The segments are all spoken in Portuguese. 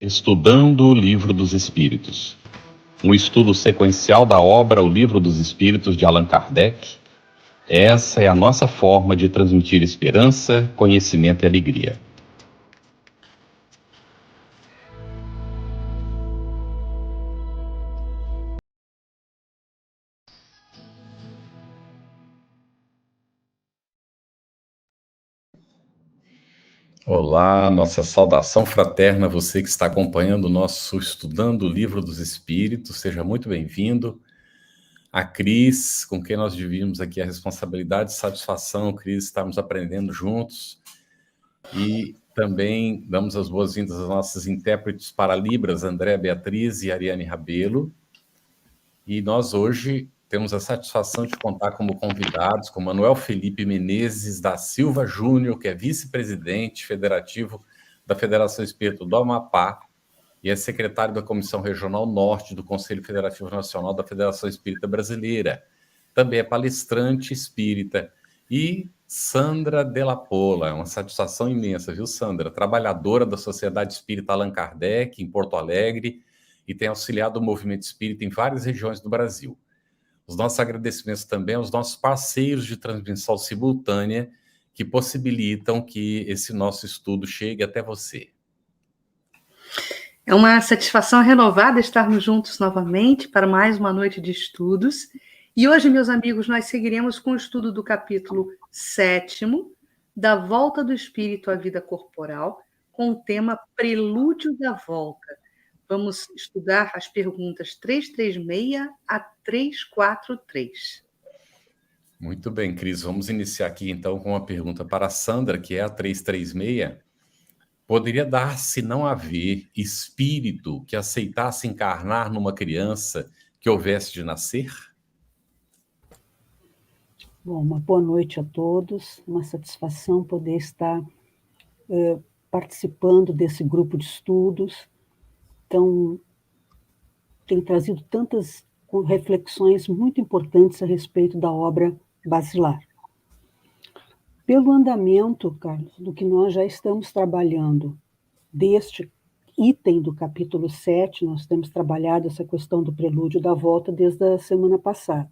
Estudando o Livro dos Espíritos. Um estudo sequencial da obra O Livro dos Espíritos de Allan Kardec. Essa é a nossa forma de transmitir esperança, conhecimento e alegria. Olá, nossa saudação fraterna a você que está acompanhando o nosso Estudando o Livro dos Espíritos. Seja muito bem-vindo. A Cris, com quem nós dividimos aqui a responsabilidade e satisfação, Cris, estarmos aprendendo juntos. E também damos as boas-vindas às nossas intérpretes para Libras, André Beatriz e Ariane Rabelo. E nós hoje temos a satisfação de contar como convidados com Manuel Felipe Menezes da Silva Júnior, que é vice-presidente federativo da Federação Espírita do Amapá e é secretário da Comissão Regional Norte do Conselho Federativo Nacional da Federação Espírita Brasileira. Também é palestrante espírita. E Sandra Della Pola, é uma satisfação imensa, viu, Sandra? Trabalhadora da Sociedade Espírita Allan Kardec, em Porto Alegre, e tem auxiliado o movimento espírita em várias regiões do Brasil. Os nossos agradecimentos também aos nossos parceiros de transmissão simultânea que possibilitam que esse nosso estudo chegue até você. É uma satisfação renovada estarmos juntos novamente para mais uma noite de estudos. E hoje, meus amigos, nós seguiremos com o estudo do capítulo 7º, da Volta do Espírito à Vida Corporal, com o tema Prelúdio da Volta. Vamos estudar as perguntas 336 a 343. Muito bem, Cris. Vamos iniciar aqui, então, com uma pergunta para a Sandra, que é a 336. Poderia dar-se não haver espírito que aceitasse encarnar numa criança que houvesse de nascer? Bom, uma boa noite a todos. Uma satisfação poder estar participando desse grupo de estudos. Então, tem trazido tantas reflexões muito importantes a respeito da obra basilar. Pelo andamento, Carlos, do que nós já estamos trabalhando deste item do capítulo 7, nós temos trabalhado essa questão do prelúdio da volta desde a semana passada.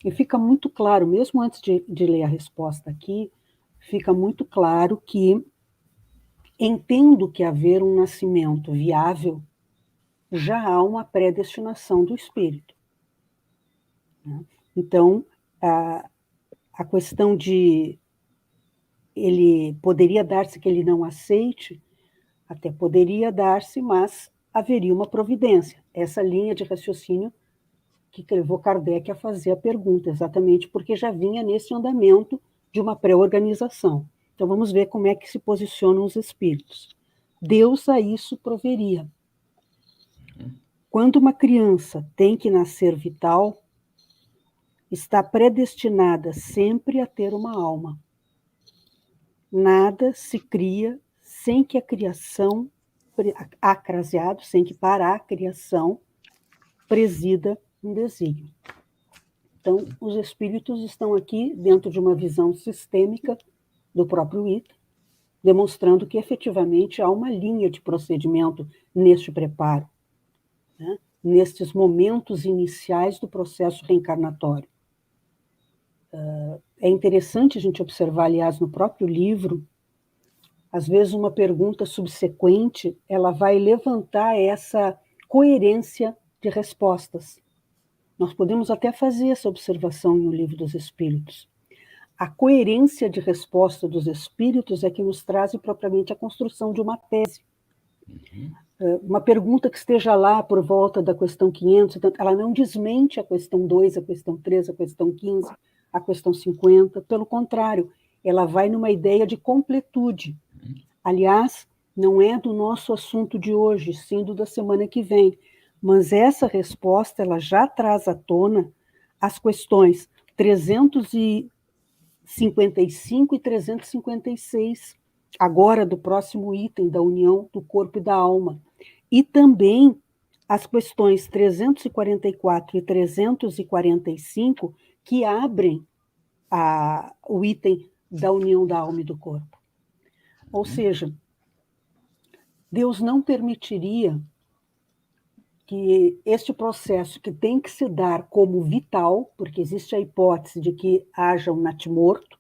E fica muito claro, mesmo antes de ler a resposta aqui, fica muito claro que, entendo que haver um nascimento viável, já há uma predestinação do espírito. Então, a questão de ele poderia dar-se que ele não aceite, até poderia dar-se, mas haveria uma providência. Essa linha de raciocínio que levou Kardec a fazer a pergunta, exatamente porque já vinha nesse andamento de uma pré-organização. Então, vamos ver como é que se posicionam os espíritos. Deus a isso proveria. Quando uma criança tem que nascer vital, está predestinada sempre a ter uma alma. Nada se cria sem que a criação, acraseado, sem que para a criação presida um desígnio. Então, os espíritos estão aqui dentro de uma visão sistêmica do próprio item, demonstrando que efetivamente há uma linha de procedimento neste preparo, né? Nestes momentos iniciais do processo reencarnatório. É interessante a gente observar, aliás, no próprio livro, às vezes uma pergunta subsequente, ela vai levantar essa coerência de respostas. Nós podemos até fazer essa observação no Livro dos Espíritos. A coerência de resposta dos espíritos é que nos traz propriamente a construção de uma tese. Uma pergunta que esteja lá por volta da questão 500, ela não desmente a questão 2, a questão 3, a questão 15, a questão 50, pelo contrário, ela vai numa ideia de completude. Aliás, não é do nosso assunto de hoje, sim do da semana que vem, mas essa resposta ela já traz à tona as questões 355 e 356, agora do próximo item da união do corpo e da alma, e também as questões 344 e 345, que abrem o item da união da alma e do corpo. Ou seja, Deus não permitiria que este processo, que tem que se dar como vital, porque existe a hipótese de que haja um natimorto,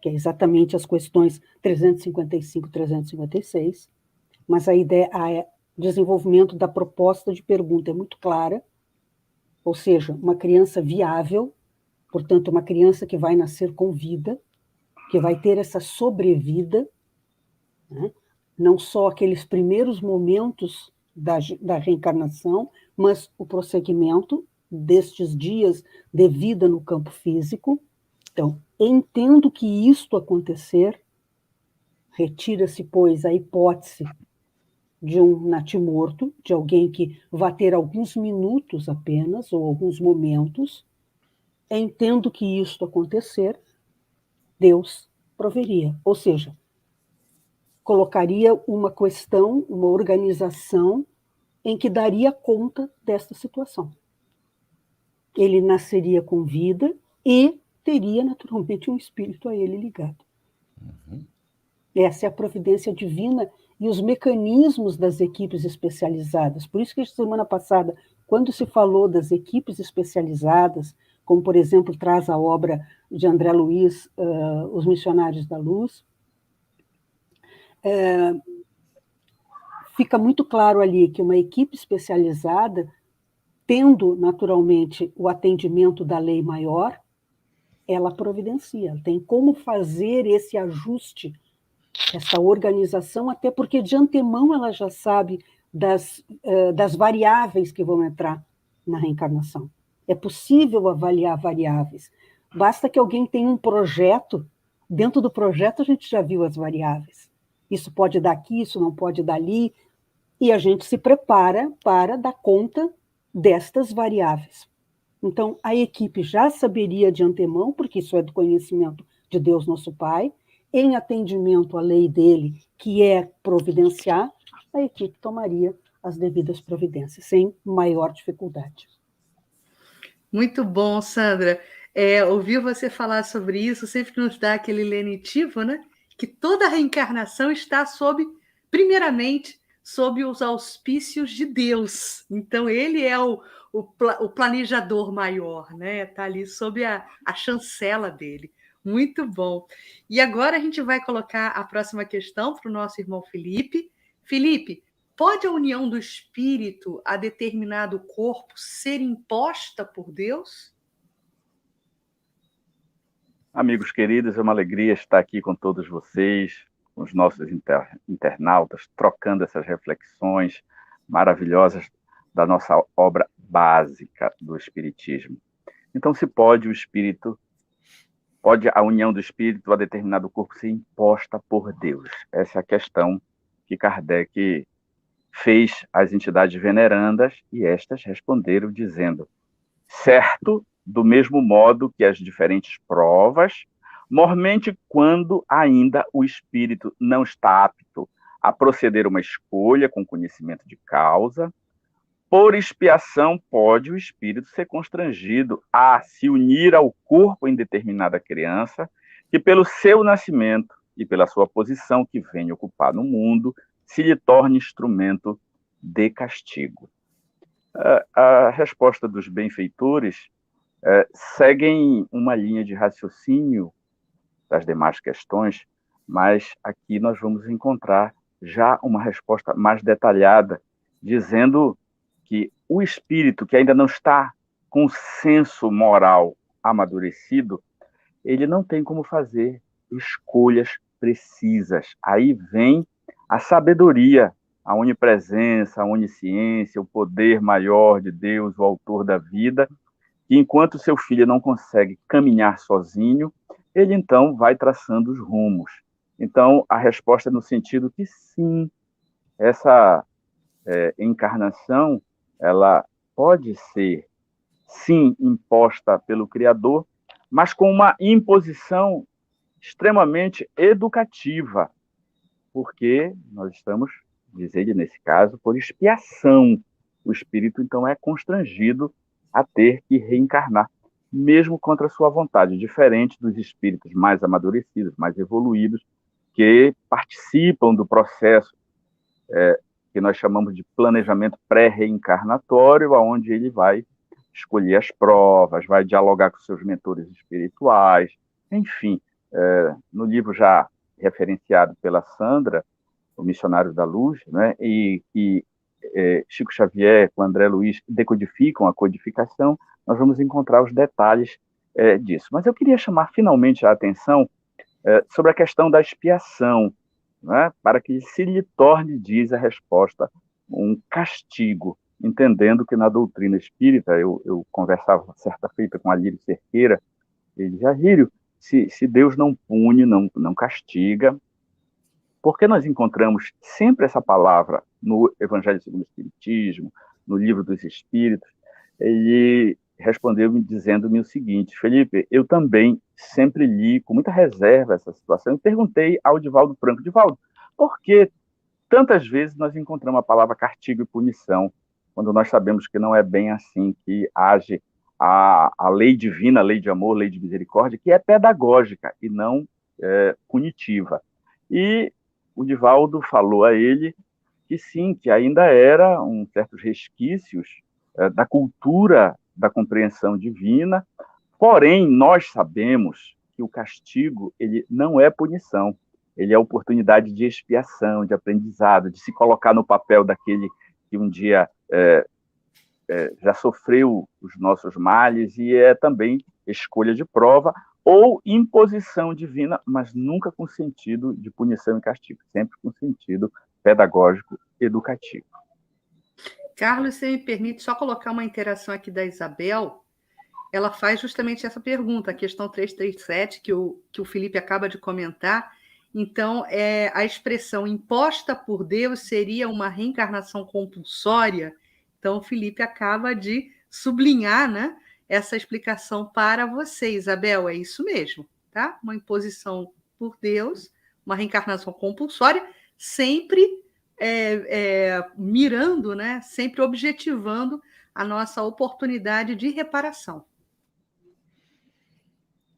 que é exatamente as questões 355 e 356, mas a ideia, o desenvolvimento da proposta de pergunta é muito clara, ou seja, uma criança viável, portanto, uma criança que vai nascer com vida, que vai ter essa sobrevida, né? Não só aqueles primeiros momentos da reencarnação, mas o prosseguimento destes dias de vida no campo físico. Então, entendo que isto acontecer, retira-se, pois, a hipótese de um natimorto, de alguém que vai ter alguns minutos apenas, ou alguns momentos. Entendo que isto acontecer, Deus proveria. Ou seja, colocaria uma questão, uma organização em que daria conta desta situação. Ele nasceria com vida e teria, naturalmente, um espírito a ele ligado. Uhum. Essa é a providência divina e os mecanismos das equipes especializadas. Por isso que, semana passada, quando se falou das equipes especializadas, como, por exemplo, traz a obra de André Luiz, Os Missionários da Luz, fica muito claro ali que uma equipe especializada, tendo, naturalmente, o atendimento da lei maior, ela providencia, ela tem como fazer esse ajuste, essa organização, até porque de antemão ela já sabe das variáveis que vão entrar na reencarnação. É possível avaliar variáveis. Basta que alguém tenha um projeto, dentro do projeto a gente já viu as variáveis. Isso pode dar aqui, isso não pode dar ali, e a gente se prepara para dar conta destas variáveis. Então, a equipe já saberia de antemão, porque isso é do conhecimento de Deus nosso Pai, em atendimento à lei dele, que é providenciar, a equipe tomaria as devidas providências, sem maior dificuldade. Muito bom, Sandra. Ouvir você falar sobre isso sempre nos dá aquele lenitivo, né? Que toda reencarnação está primeiramente, sob os auspícios de Deus. Então, ele é o planejador maior, né? Está ali sob a chancela dele. Muito bom. E agora a gente vai colocar a próxima questão para o nosso irmão Felipe. Felipe, pode a união do espírito a determinado corpo ser imposta por Deus? Amigos queridos, é uma alegria estar aqui com todos vocês, com os nossos internautas, trocando essas reflexões maravilhosas da nossa obra básica do Espiritismo. Então, se pode a união do espírito a determinado corpo ser imposta por Deus? Essa é a questão que Kardec fez às entidades venerandas, e estas responderam dizendo: certo, do mesmo modo que as diferentes provas, mormente quando ainda o espírito não está apto a proceder uma escolha com conhecimento de causa, por expiação pode o espírito ser constrangido a se unir ao corpo em determinada criança, que pelo seu nascimento e pela sua posição que vem ocupar no mundo, se lhe torne instrumento de castigo. A resposta dos benfeitores seguem uma linha de raciocínio das demais questões, mas aqui nós vamos encontrar já uma resposta mais detalhada, dizendo que o espírito que ainda não está com o senso moral amadurecido, ele não tem como fazer escolhas precisas. Aí vem a sabedoria, a onipresença, a onisciência, o poder maior de Deus, o autor da vida, que enquanto seu filho não consegue caminhar sozinho, ele então vai traçando os rumos. Então, a resposta é no sentido que sim, essa encarnação, ela pode ser, sim, imposta pelo Criador, mas com uma imposição extremamente educativa, porque nós estamos, diz ele nesse caso, por expiação. O espírito, então, é constrangido a ter que reencarnar, mesmo contra a sua vontade, diferente dos espíritos mais amadurecidos, mais evoluídos, que participam do processo que nós chamamos de planejamento pré-reencarnatório, onde ele vai escolher as provas, vai dialogar com seus mentores espirituais, enfim. No livro já referenciado pela Sandra, O Missionário da Luz, né, e que Chico Xavier com André Luiz decodificam a codificação, nós vamos encontrar os detalhes disso. Mas eu queria chamar finalmente a atenção sobre a questão da expiação, né, para que se lhe torne, diz a resposta, um castigo, entendendo que na doutrina espírita, eu conversava certa feita com Alírio Cerqueira, ele dizia: Alírio, se Deus não pune, não castiga, por que nós encontramos sempre essa palavra no Evangelho segundo o Espiritismo, no Livro dos Espíritos? Ele respondeu-me dizendo-me o seguinte: Felipe, eu também sempre li com muita reserva essa situação e perguntei ao Divaldo Franco: Divaldo, por que tantas vezes nós encontramos a palavra castigo e punição, quando nós sabemos que não é bem assim que age a lei divina, a lei de amor, a lei de misericórdia, que é pedagógica e não punitiva? E o Divaldo falou a ele que sim, que ainda era certos resquícios da cultura da compreensão divina, porém nós sabemos que o castigo ele não é punição, ele é oportunidade de expiação, de aprendizado, de se colocar no papel daquele que um dia já sofreu os nossos males, e é também escolha de prova ou imposição divina, mas nunca com sentido de punição e castigo, sempre com sentido pedagógico, educativo. Carlos, você me permite só colocar uma interação aqui da Isabel? Ela faz justamente essa pergunta, a questão 337, que o Felipe acaba de comentar. Então, a expressão imposta por Deus seria uma reencarnação compulsória? Então, o Felipe acaba de sublinhar, né, essa explicação para você, Isabel. É isso mesmo, tá? Uma imposição por Deus, uma reencarnação compulsória, sempre mirando, né, sempre objetivando a nossa oportunidade de reparação.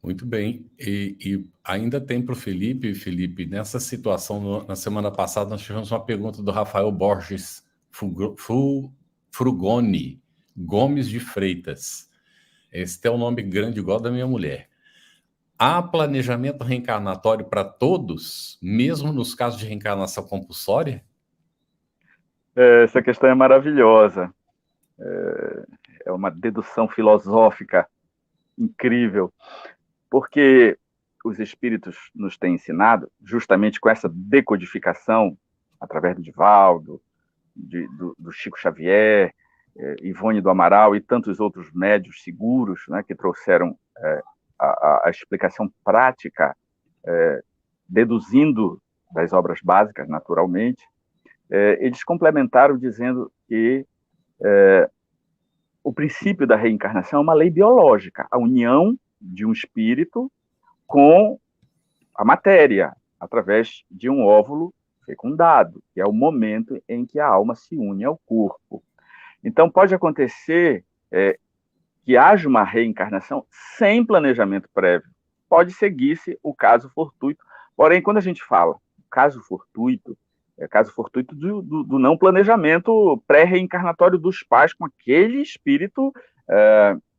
Muito bem. E ainda tem para o Felipe, nessa situação, na semana passada, nós tivemos uma pergunta do Rafael Borges Frugoni, Gomes de Freitas. Esse é um nome grande, igual da minha mulher. Há planejamento reencarnatório para todos, mesmo nos casos de reencarnação compulsória? Essa questão é maravilhosa. É uma dedução filosófica incrível, porque os espíritos nos têm ensinado, justamente com essa decodificação, através do Divaldo, do Chico Xavier, Ivone do Amaral e tantos outros médios seguros, né, que trouxeram a explicação prática, deduzindo das obras básicas, naturalmente. Eles complementaram dizendo que o princípio da reencarnação é uma lei biológica, a união de um espírito com a matéria, através de um óvulo fecundado, que é o momento em que a alma se une ao corpo. Então, pode acontecer que haja uma reencarnação sem planejamento prévio. Pode seguir-se o caso fortuito. Porém, quando a gente fala caso fortuito, é caso fortuito do não planejamento pré-reencarnatório dos pais com aquele espírito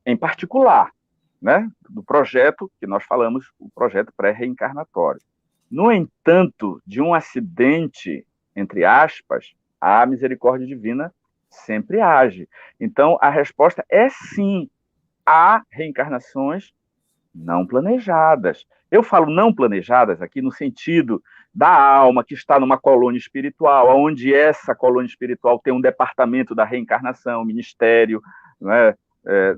em particular, né? Do projeto que nós falamos, o projeto pré-reencarnatório. No entanto, de um acidente, entre aspas, a misericórdia divina sempre age. Então, a resposta é sim, há reencarnações não planejadas. Eu falo não planejadas aqui no sentido da alma que está numa colônia espiritual, onde essa colônia espiritual tem um departamento da reencarnação, um ministério, né,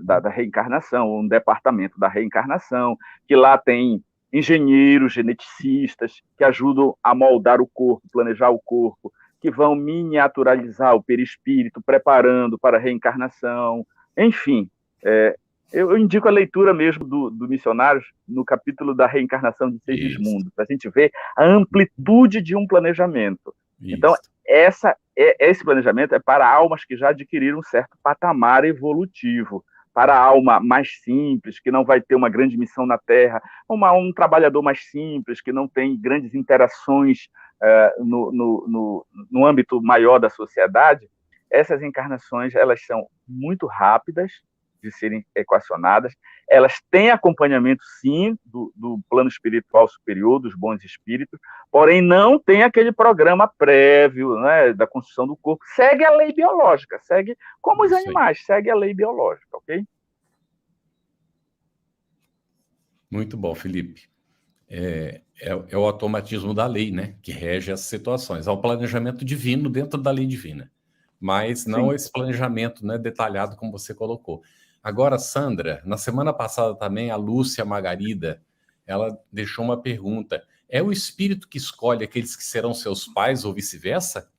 da reencarnação, um departamento da reencarnação, que lá tem engenheiros, geneticistas, que ajudam a moldar o corpo, planejar o corpo, que vão miniaturalizar o perispírito, preparando para a reencarnação. Enfim, eu indico a leitura mesmo do Missionários no capítulo da reencarnação de Segismundo, para a gente ver a amplitude de um planejamento. Isso. Então, esse planejamento é para almas que já adquiriram um certo patamar evolutivo, para a alma mais simples, que não vai ter uma grande missão na Terra, um trabalhador mais simples, que não tem grandes interações no âmbito maior da sociedade, essas encarnações elas são muito rápidas de serem equacionadas, elas têm acompanhamento, sim, do plano espiritual superior, dos bons espíritos, porém não tem aquele programa prévio, né, da construção do corpo. Segue a lei biológica, segue como os animais, segue a lei biológica, ok? Muito bom, Felipe. É o automatismo da lei, né, que rege as situações. É o planejamento divino dentro da lei divina, mas não esse planejamento, né, detalhado como você colocou. Agora, Sandra, na semana passada também, a Lúcia Margarida, ela deixou uma pergunta. É o espírito que escolhe aqueles que serão seus pais ou vice-versa?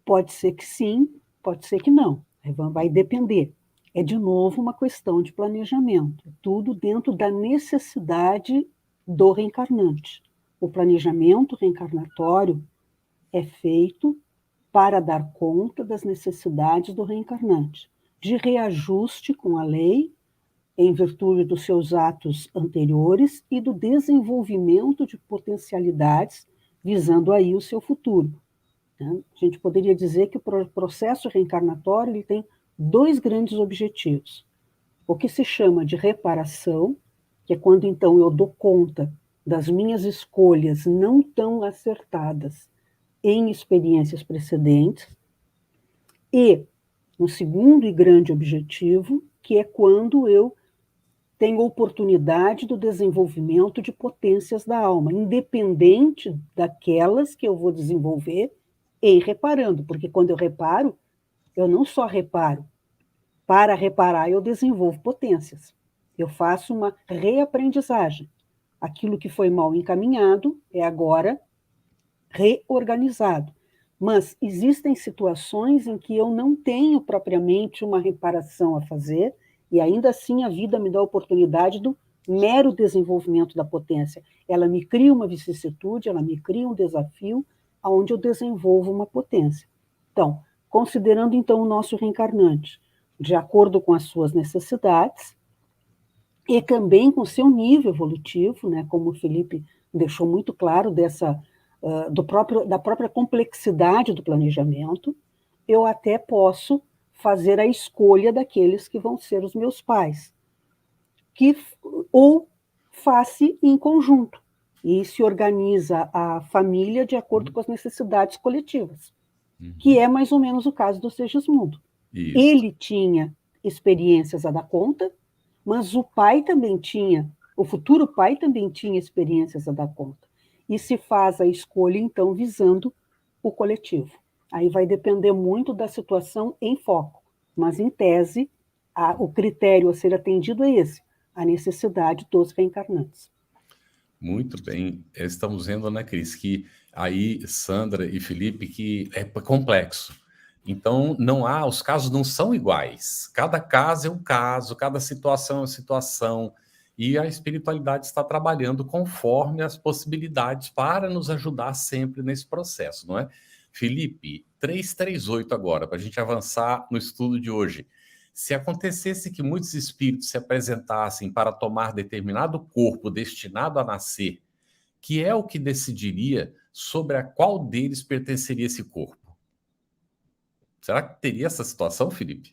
Pode ser que sim, pode ser que não. Vai depender. É, de novo, uma questão de planejamento. Tudo dentro da necessidade do reencarnante. O planejamento reencarnatório é feito para dar conta das necessidades do reencarnante, de reajuste com a lei, em virtude dos seus atos anteriores e do desenvolvimento de potencialidades, visando aí o seu futuro. A gente poderia dizer que o processo reencarnatório ele tem dois grandes objetivos. O que se chama de reparação, que é quando então eu dou conta das minhas escolhas não tão acertadas em experiências precedentes, e um segundo e grande objetivo, que é quando eu tenho oportunidade do desenvolvimento de potências da alma, independente daquelas que eu vou desenvolver em reparando, porque quando eu reparo, eu não só reparo, para reparar eu desenvolvo potências, eu faço uma reaprendizagem. Aquilo que foi mal encaminhado é agora reorganizado. Mas existem situações em que eu não tenho propriamente uma reparação a fazer, e ainda assim a vida me dá a oportunidade do mero desenvolvimento da potência. Ela me cria uma vicissitude, ela me cria um desafio, onde eu desenvolvo uma potência. Então, considerando então o nosso reencarnante, de acordo com as suas necessidades, e também com o seu nível evolutivo, né, como o Felipe deixou muito claro da própria complexidade do planejamento, eu até posso fazer a escolha daqueles que vão ser os meus pais, ou faça em conjunto, e se organiza a família de acordo com as necessidades coletivas, que é mais ou menos o caso do Segismundo. Isso. Ele tinha experiências a dar conta, mas o futuro pai também tinha experiências a dar conta. E se faz a escolha, então, visando o coletivo. Aí vai depender muito da situação em foco, mas, em tese, o critério a ser atendido é esse, a necessidade dos reencarnantes. Muito bem. Estamos vendo, né, Cris, que aí, Sandra e Felipe, que é complexo. Então, os casos não são iguais. Cada caso é um caso, cada situação é uma situação. E a espiritualidade está trabalhando conforme as possibilidades para nos ajudar sempre nesse processo, não é? Felipe, 338 agora, para a gente avançar no estudo de hoje. Se acontecesse que muitos espíritos se apresentassem para tomar determinado corpo destinado a nascer, que é o que decidiria sobre a qual deles pertenceria esse corpo? Será que teria essa situação, Felipe?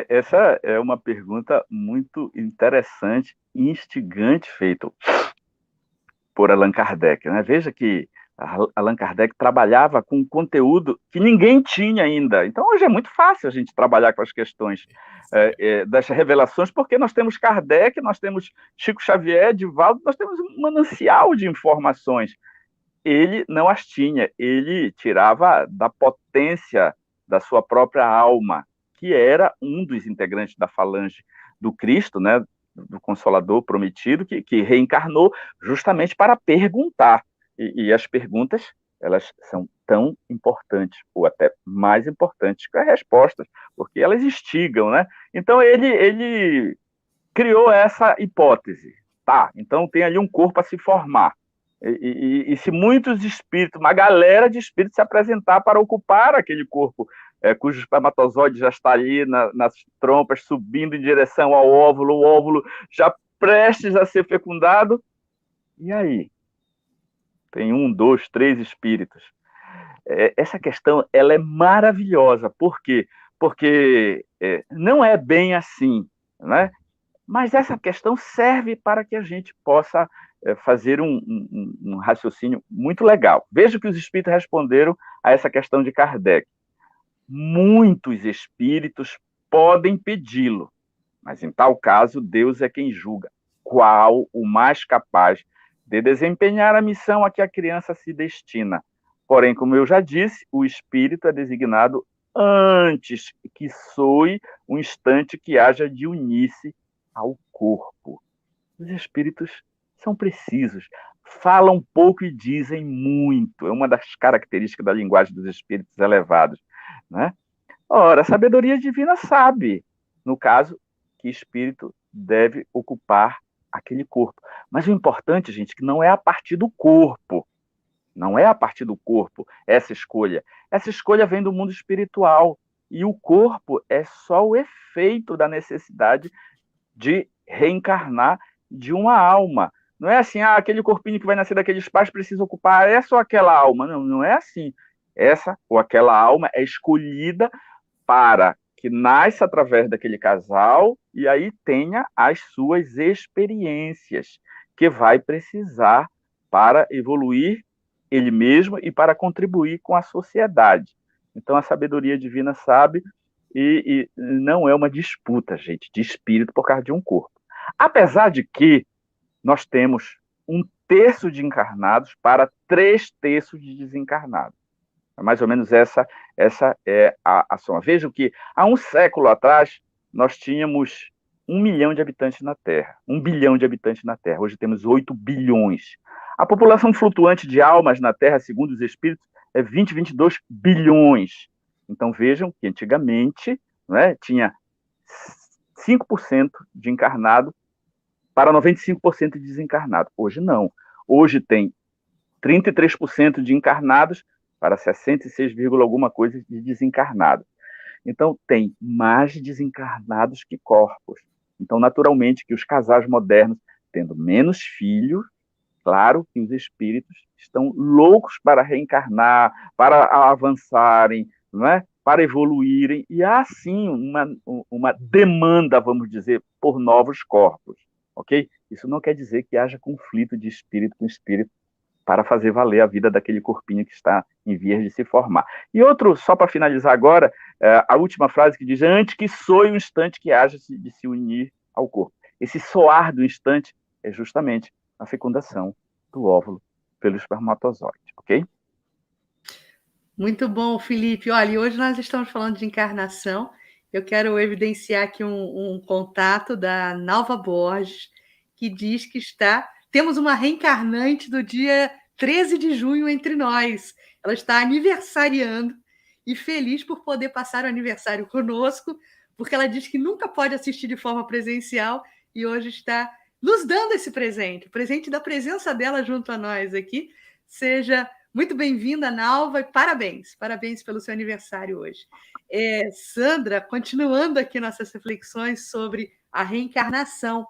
Essa é uma pergunta muito interessante e instigante feita por Allan Kardec, né? Veja que Allan Kardec trabalhava com um conteúdo que ninguém tinha ainda. Então, hoje é muito fácil a gente trabalhar com as questões das revelações, porque nós temos Kardec, nós temos Chico Xavier, Divaldo, nós temos um manancial de informações. Ele não as tinha, ele tirava da potência da sua própria alma, que era um dos integrantes da falange do Cristo, né, do Consolador prometido, que reencarnou justamente para perguntar. E as perguntas, elas são tão importantes, ou até mais importantes que as respostas, porque elas instigam, né? Então, ele criou essa hipótese. Tá, então tem ali um corpo a se formar. E se muitos espíritos, uma galera de espíritos se apresentar para ocupar aquele corpo, cujo espermatozoide já está ali nas trompas, subindo em direção ao óvulo, o óvulo já prestes a ser fecundado. E aí? Tem 1, 2, 3 espíritos. Essa questão ela é maravilhosa. Por quê? Porque não é bem assim, né? Mas essa questão serve para que a gente possa fazer um raciocínio muito legal. Veja que os espíritos responderam a essa questão de Kardec. Muitos espíritos podem pedi-lo, mas em tal caso Deus é quem julga qual o mais capaz de desempenhar a missão a que a criança se destina. Porém, como eu já disse, o espírito é designado antes que soe o instante que haja de unir-se ao corpo. Os espíritos são precisos, falam pouco e dizem muito. É uma das características da linguagem dos espíritos elevados, né? Ora, a sabedoria divina sabe, no caso, que espírito deve ocupar aquele corpo. Mas o importante, gente, que não é a partir do corpo. Não é a partir do corpo essa escolha. Essa escolha vem do mundo espiritual. E o corpo é só o efeito da necessidade de reencarnar de uma alma. Não é assim, aquele corpinho que vai nascer daqueles pais precisa ocupar essa ou aquela alma. Não, não é assim. Essa ou aquela alma é escolhida para que nasça através daquele casal e aí tenha as suas experiências que vai precisar para evoluir ele mesmo e para contribuir com a sociedade. Então, a sabedoria divina sabe e não é uma disputa, gente, de espírito por causa de um corpo. Apesar de que nós temos 1/3 de encarnados para 3/3 de desencarnados. É mais ou menos essa é a soma. Vejam que há um século atrás nós tínhamos 1 milhão de habitantes na Terra, 1 bilhão de habitantes na Terra. Hoje temos 8 bilhões. A população flutuante de almas na Terra, segundo os espíritos, é 20, 22 bilhões. Então vejam que antigamente, né, tinha 5% de encarnado para 95% de desencarnado. Hoje não. Hoje tem 33% de encarnados para 66, alguma coisa de desencarnados. Então, tem mais desencarnados que corpos. Então, naturalmente, que os casais modernos, tendo menos filhos, claro que os espíritos estão loucos para reencarnar, para avançarem, não é? Para evoluírem, e há, sim, uma demanda, vamos dizer, por novos corpos, ok? Isso não quer dizer que haja conflito de espírito com espírito, para fazer valer a vida daquele corpinho que está em vias de se formar. E outro, só para finalizar agora, a última frase que diz, antes que soe o instante que haja de se unir ao corpo. Esse soar do instante é justamente a fecundação do óvulo pelo espermatozoide, ok? Muito bom, Felipe. Olha, e hoje nós estamos falando de encarnação. Eu quero evidenciar aqui um contato da Nalva Borges, que diz que temos uma reencarnante do dia 13 de junho entre nós. Ela está aniversariando e feliz por poder passar o aniversário conosco, porque ela diz que nunca pode assistir de forma presencial e hoje está nos dando esse presente, o presente da presença dela junto a nós aqui. Seja muito bem-vinda, Nalva, e parabéns pelo seu aniversário hoje. Sandra, continuando aqui nossas reflexões sobre a reencarnação.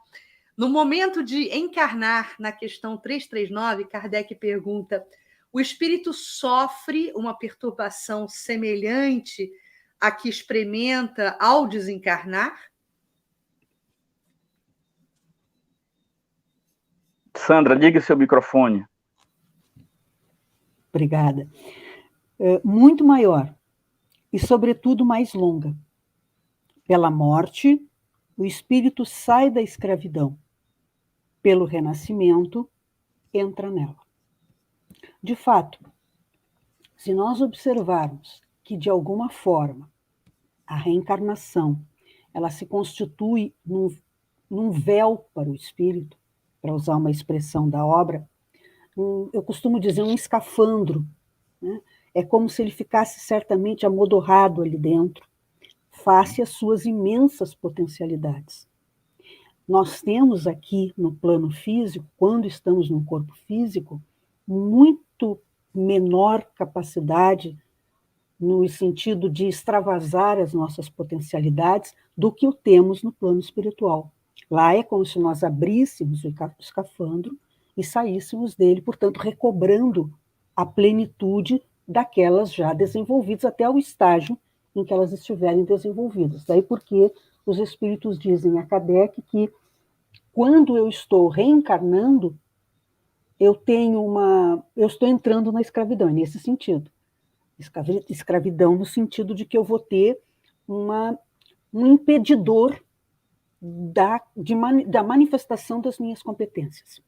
No momento de encarnar, na questão 339, Kardec pergunta: o espírito sofre uma perturbação semelhante à que experimenta ao desencarnar? Sandra, ligue seu microfone. Obrigada. Muito maior e, sobretudo, mais longa. Pela morte, o espírito sai da escravidão. Pelo renascimento, entra nela. De fato, se nós observarmos que, de alguma forma, a reencarnação ela se constitui num véu para o espírito, para usar uma expressão da obra, eu costumo dizer um escafandro, né? É como se ele ficasse certamente amodorrado ali dentro, face às suas imensas potencialidades. Nós temos aqui no plano físico, quando estamos no corpo físico, muito menor capacidade no sentido de extravasar as nossas potencialidades do que o temos no plano espiritual. Lá é como se nós abríssemos o escafandro e saíssemos dele, portanto, recobrando a plenitude daquelas já desenvolvidas até o estágio em que elas estiverem desenvolvidas. Daí porque os espíritos dizem a Kardec que quando eu estou reencarnando, eu estou entrando na escravidão, é nesse sentido. Escravidão no sentido de que eu vou ter um impedidor da manifestação das minhas competências.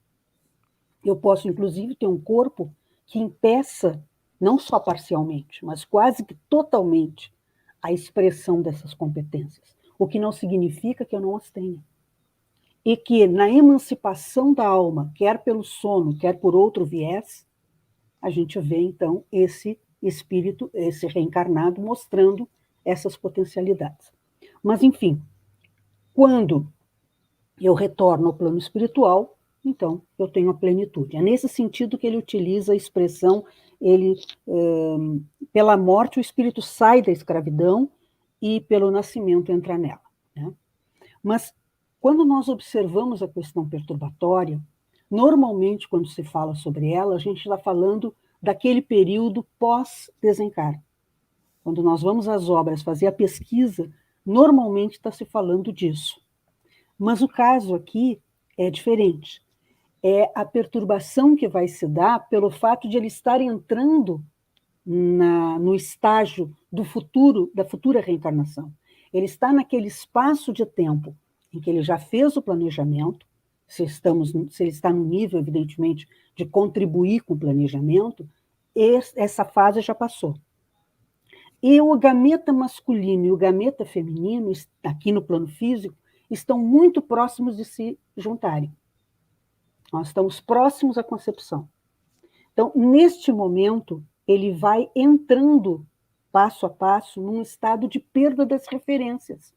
Eu posso, inclusive, ter um corpo que impeça, não só parcialmente, mas quase que totalmente, a expressão dessas competências, o que não significa que eu não as tenha. E que, na emancipação da alma, quer pelo sono, quer por outro viés, a gente vê, então, esse espírito, esse reencarnado, mostrando essas potencialidades. Mas, enfim, quando eu retorno ao plano espiritual, então eu tenho a plenitude. É nesse sentido que ele utiliza a expressão, pela morte o espírito sai da escravidão e pelo nascimento entra nela. Né? Mas, quando nós observamos a questão perturbatória, normalmente, quando se fala sobre ela, a gente está falando daquele período pós-desencarne. Quando nós vamos às obras fazer a pesquisa, normalmente está se falando disso. Mas o caso aqui é diferente. É a perturbação que vai se dar pelo fato de ele estar entrando no estágio do futuro, da futura reencarnação. Ele está naquele espaço de tempo em que ele já fez o planejamento, se ele está no nível, evidentemente, de contribuir com o planejamento, essa fase já passou. E o gameta masculino e o gameta feminino, aqui no plano físico, estão muito próximos de se juntarem. Nós estamos próximos à concepção. Então, neste momento, ele vai entrando, passo a passo, num estado de perda das referências.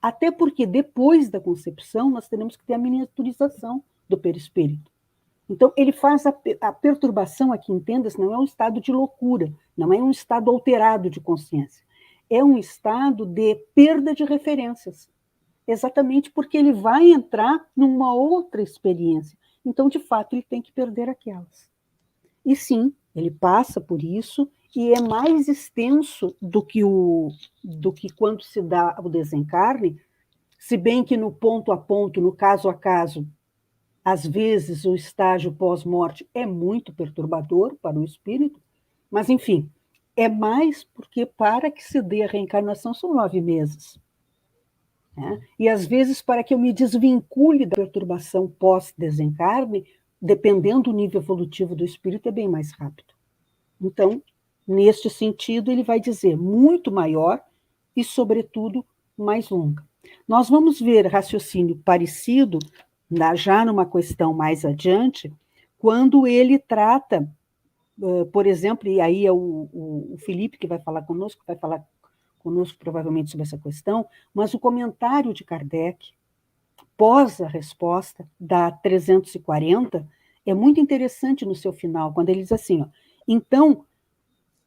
Até porque, depois da concepção, nós teremos que ter a miniaturização do perispírito. Então, ele faz a perturbação, aqui, entenda-se, não é um estado de loucura, não é um estado alterado de consciência. É um estado de perda de referências. Exatamente porque ele vai entrar numa outra experiência. Então, de fato, ele tem que perder aquelas. E sim, ele passa por isso e é mais extenso do que quando se dá o desencarne, se bem que no ponto a ponto, no caso a caso, às vezes o estágio pós-morte é muito perturbador para o espírito, mas, enfim, é mais porque para que se dê a reencarnação são 9 meses. Né? E, às vezes, para que eu me desvincule da perturbação pós-desencarne, dependendo do nível evolutivo do espírito, é bem mais rápido. Então, neste sentido, ele vai dizer muito maior e, sobretudo, mais longa. Nós vamos ver raciocínio parecido, já numa questão mais adiante, quando ele trata, por exemplo, e aí é o Felipe que vai falar conosco provavelmente sobre essa questão, mas o comentário de Kardec, pós a resposta da 340, é muito interessante no seu final, quando ele diz assim, ó, então,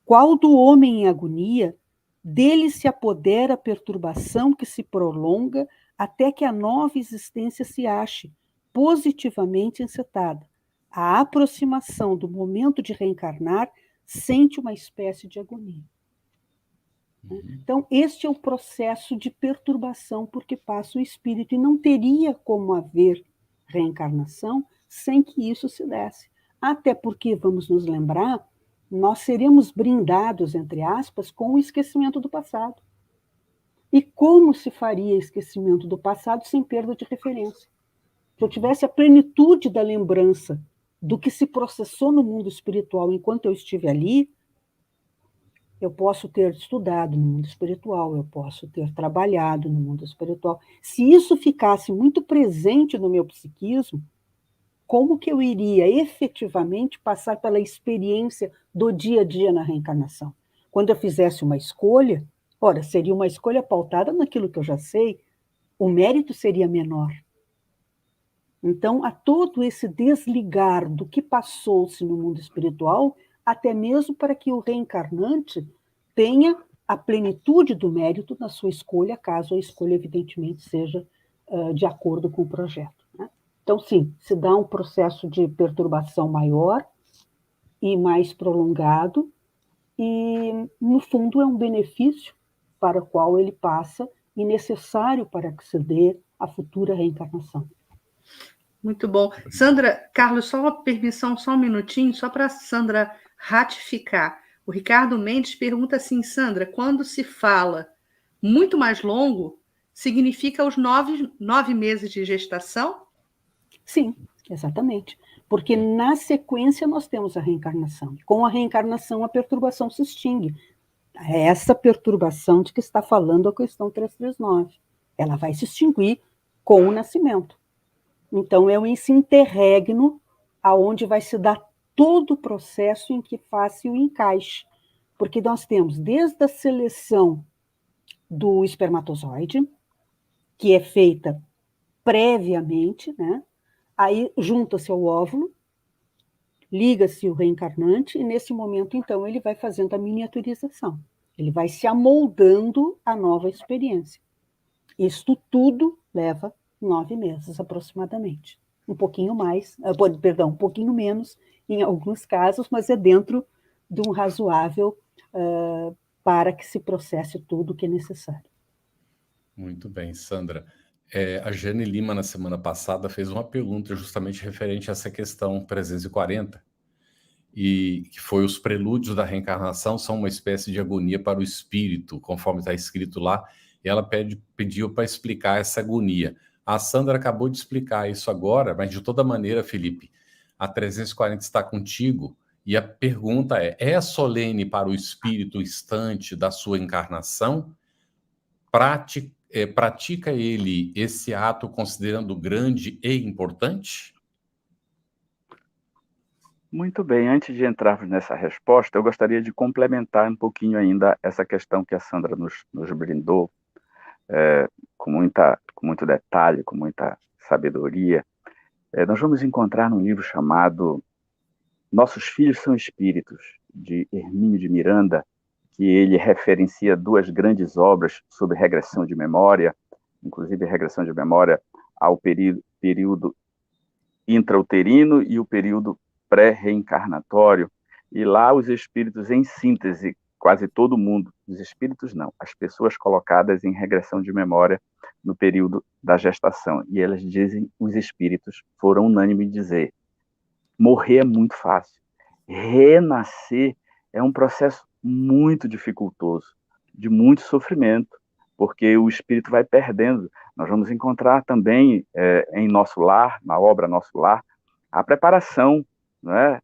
qual do homem em agonia, dele se apodera a perturbação que se prolonga até que a nova existência se ache positivamente encetada. A aproximação do momento de reencarnar sente uma espécie de agonia. Então, este é o processo de perturbação por que passa o espírito, e não teria como haver reencarnação sem que isso se desse. Até porque, vamos nos lembrar, nós seremos brindados, entre aspas, com o esquecimento do passado. E como se faria esquecimento do passado sem perda de referência? Se eu tivesse a plenitude da lembrança do que se processou no mundo espiritual enquanto eu estive ali, eu posso ter estudado no mundo espiritual, eu posso ter trabalhado no mundo espiritual. Se isso ficasse muito presente no meu psiquismo, como que eu iria efetivamente passar pela experiência do dia a dia na reencarnação? Quando eu fizesse uma escolha, ora, seria uma escolha pautada naquilo que eu já sei, o mérito seria menor. Então, há todo esse desligar do que passou-se no mundo espiritual, até mesmo para que o reencarnante tenha a plenitude do mérito na sua escolha, caso a escolha, evidentemente, seja de acordo com o projeto, né? Então, sim, se dá um processo de perturbação maior e mais prolongado, e, no fundo, é um benefício para o qual ele passa e necessário para que se dê a futura reencarnação. Muito bom. Sandra, Carlos, só uma permissão, só um minutinho, só para a Sandra ratificar. O Ricardo Mendes pergunta assim, Sandra, quando se fala muito mais longo, significa os 9 meses de gestação? Sim, exatamente. Porque na sequência nós temos a reencarnação. Com a reencarnação, a perturbação se extingue. É essa perturbação de que está falando a questão 339. Ela vai se extinguir com o nascimento. Então, é esse interregno aonde vai se dar todo o processo em que faz-se o encaixe. Porque nós temos desde a seleção do espermatozoide, que é feita previamente, né? Aí junta-se ao óvulo, liga-se o reencarnante, e nesse momento, então, ele vai fazendo a miniaturização. Ele vai se amoldando à nova experiência. Isto tudo leva 9 meses, aproximadamente. Um pouquinho mais, um pouquinho menos em alguns casos, mas é dentro de um razoável para que se processe tudo o que é necessário. Muito bem, Sandra. A Jane Lima, na semana passada, fez uma pergunta justamente referente a essa questão 340, e que foi: os prelúdios da reencarnação são uma espécie de agonia para o espírito, conforme está escrito lá, e ela pediu para explicar essa agonia. A Sandra acabou de explicar isso agora, mas de toda maneira, Felipe, a 340 está contigo, e a pergunta é solene para o espírito o instante da sua encarnação? Pratica ele esse ato considerando grande e importante? Muito bem, antes de entrarmos nessa resposta, eu gostaria de complementar um pouquinho ainda essa questão que a Sandra nos brindou, com muito detalhe, com muita sabedoria. Nós vamos encontrar num livro chamado Nossos Filhos São Espíritos, de Hermínio de Miranda, que ele referencia 2 grandes obras sobre regressão de memória, inclusive regressão de memória ao período intrauterino e o período pré-reencarnatório. E lá os espíritos, em síntese, quase todo mundo, os espíritos não, as pessoas colocadas em regressão de memória no período da gestação. E elas dizem, os espíritos foram unânimes em dizer: morrer é muito fácil, renascer é um processo muito dificultoso, de muito sofrimento, porque o espírito vai perdendo. Nós vamos encontrar também em Nosso Lar, na obra Nosso Lar, a preparação, né,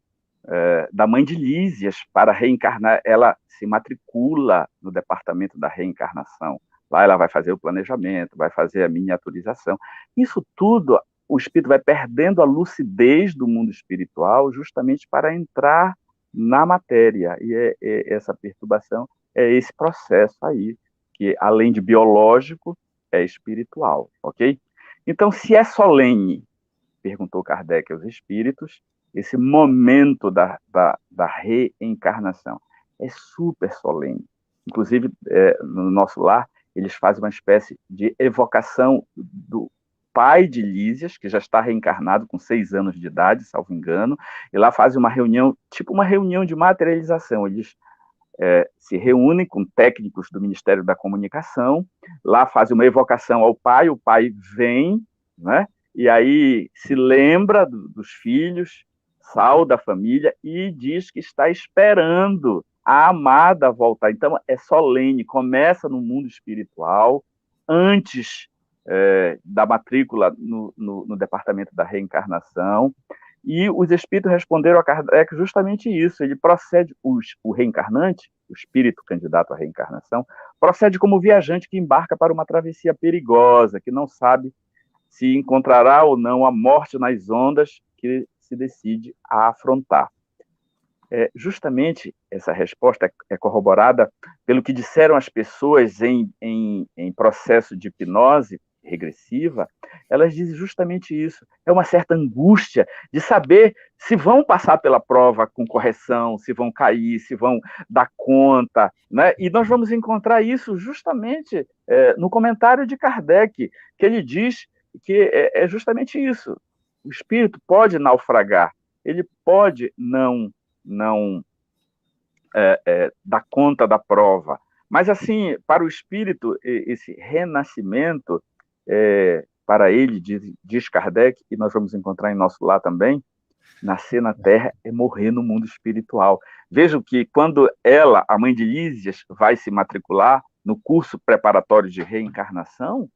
da mãe de Lísias para reencarnar. Ela se matricula no departamento da reencarnação. Lá ela vai fazer o planejamento, vai fazer a miniaturização. Isso tudo, o espírito vai perdendo a lucidez do mundo espiritual justamente para entrar na matéria. E essa perturbação é esse processo aí, que além de biológico, é espiritual, ok? Então, se é solene, perguntou Kardec aos espíritos, esse momento da reencarnação é super solene. Inclusive, no Nosso Lar, eles fazem uma espécie de evocação do pai de Lísias, que já está reencarnado com 6 anos de idade, salvo engano, e lá fazem uma reunião, tipo uma reunião de materialização. Eles se reúnem com técnicos do Ministério da Comunicação, lá fazem uma evocação ao pai, o pai vem, né? E aí se lembra dos filhos, sauda a família e diz que está esperando a amada voltar. Então é solene, começa no mundo espiritual, antes da matrícula no departamento da reencarnação, e os espíritos responderam a Kardec justamente isso. Ele procede, o reencarnante, o espírito candidato à reencarnação, procede como viajante que embarca para uma travessia perigosa, que não sabe se encontrará ou não a morte nas ondas que se decide a afrontar. Justamente essa resposta é corroborada pelo que disseram as pessoas em processo de hipnose regressiva. Elas dizem justamente isso. É uma certa angústia de saber se vão passar pela prova com correção, se vão cair, se vão dar conta, né? E nós vamos encontrar isso justamente no comentário de Kardec, que ele diz que é justamente isso. O espírito pode naufragar, ele pode não dar conta da prova. Mas, assim, para o espírito, esse renascimento, para ele, diz Kardec, e nós vamos encontrar em Nosso Lar também, nascer na Terra é morrer no mundo espiritual. Vejam que quando ela, a mãe de Lísias, vai se matricular no curso preparatório de reencarnação,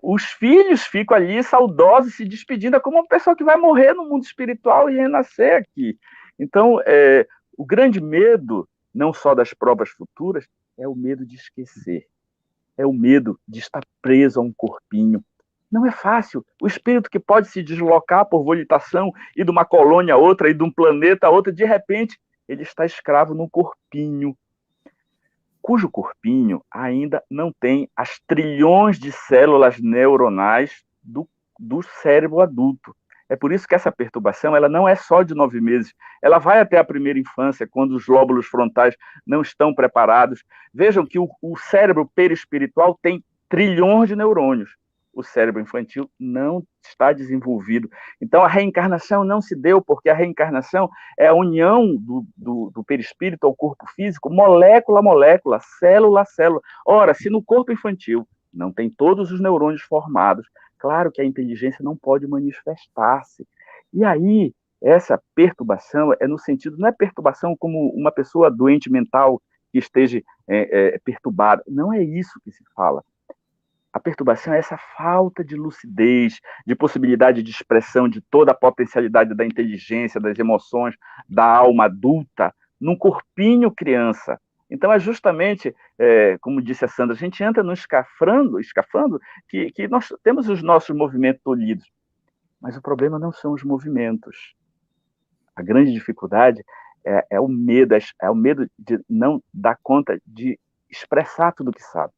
os filhos ficam ali saudosos, se despedindo, como uma pessoa que vai morrer no mundo espiritual e renascer aqui. Então, o grande medo, não só das provas futuras, é o medo de esquecer, é o medo de estar preso a um corpinho. Não é fácil. O espírito que pode se deslocar por volitação, ir de uma colônia a outra, ir de um planeta a outro, de repente, ele está escravo num corpinho, cujo corpinho ainda não tem as trilhões de células neuronais do cérebro adulto. É por isso que essa perturbação ela não é só de 9 meses. Ela vai até a primeira infância, quando os lóbulos frontais não estão preparados. Vejam que o cérebro perispiritual tem trilhões de neurônios. O cérebro infantil não está desenvolvido. Então, a reencarnação não se deu, porque a reencarnação é a união do perispírito ao corpo físico, molécula a molécula, célula a célula. Ora, se no corpo infantil não tem todos os neurônios formados, claro que a inteligência não pode manifestar-se. E aí, essa perturbação é no sentido, não é perturbação como uma pessoa doente mental que esteja perturbada. Não é isso que se fala. A perturbação é essa falta de lucidez, de possibilidade de expressão de toda a potencialidade da inteligência, das emoções, da alma adulta, num corpinho criança. Então, é justamente, como disse a Sandra, a gente entra num escafandro que nós temos os nossos movimentos tolhidos. Mas o problema não são os movimentos. A grande dificuldade é o medo de não dar conta de expressar tudo o que sabe.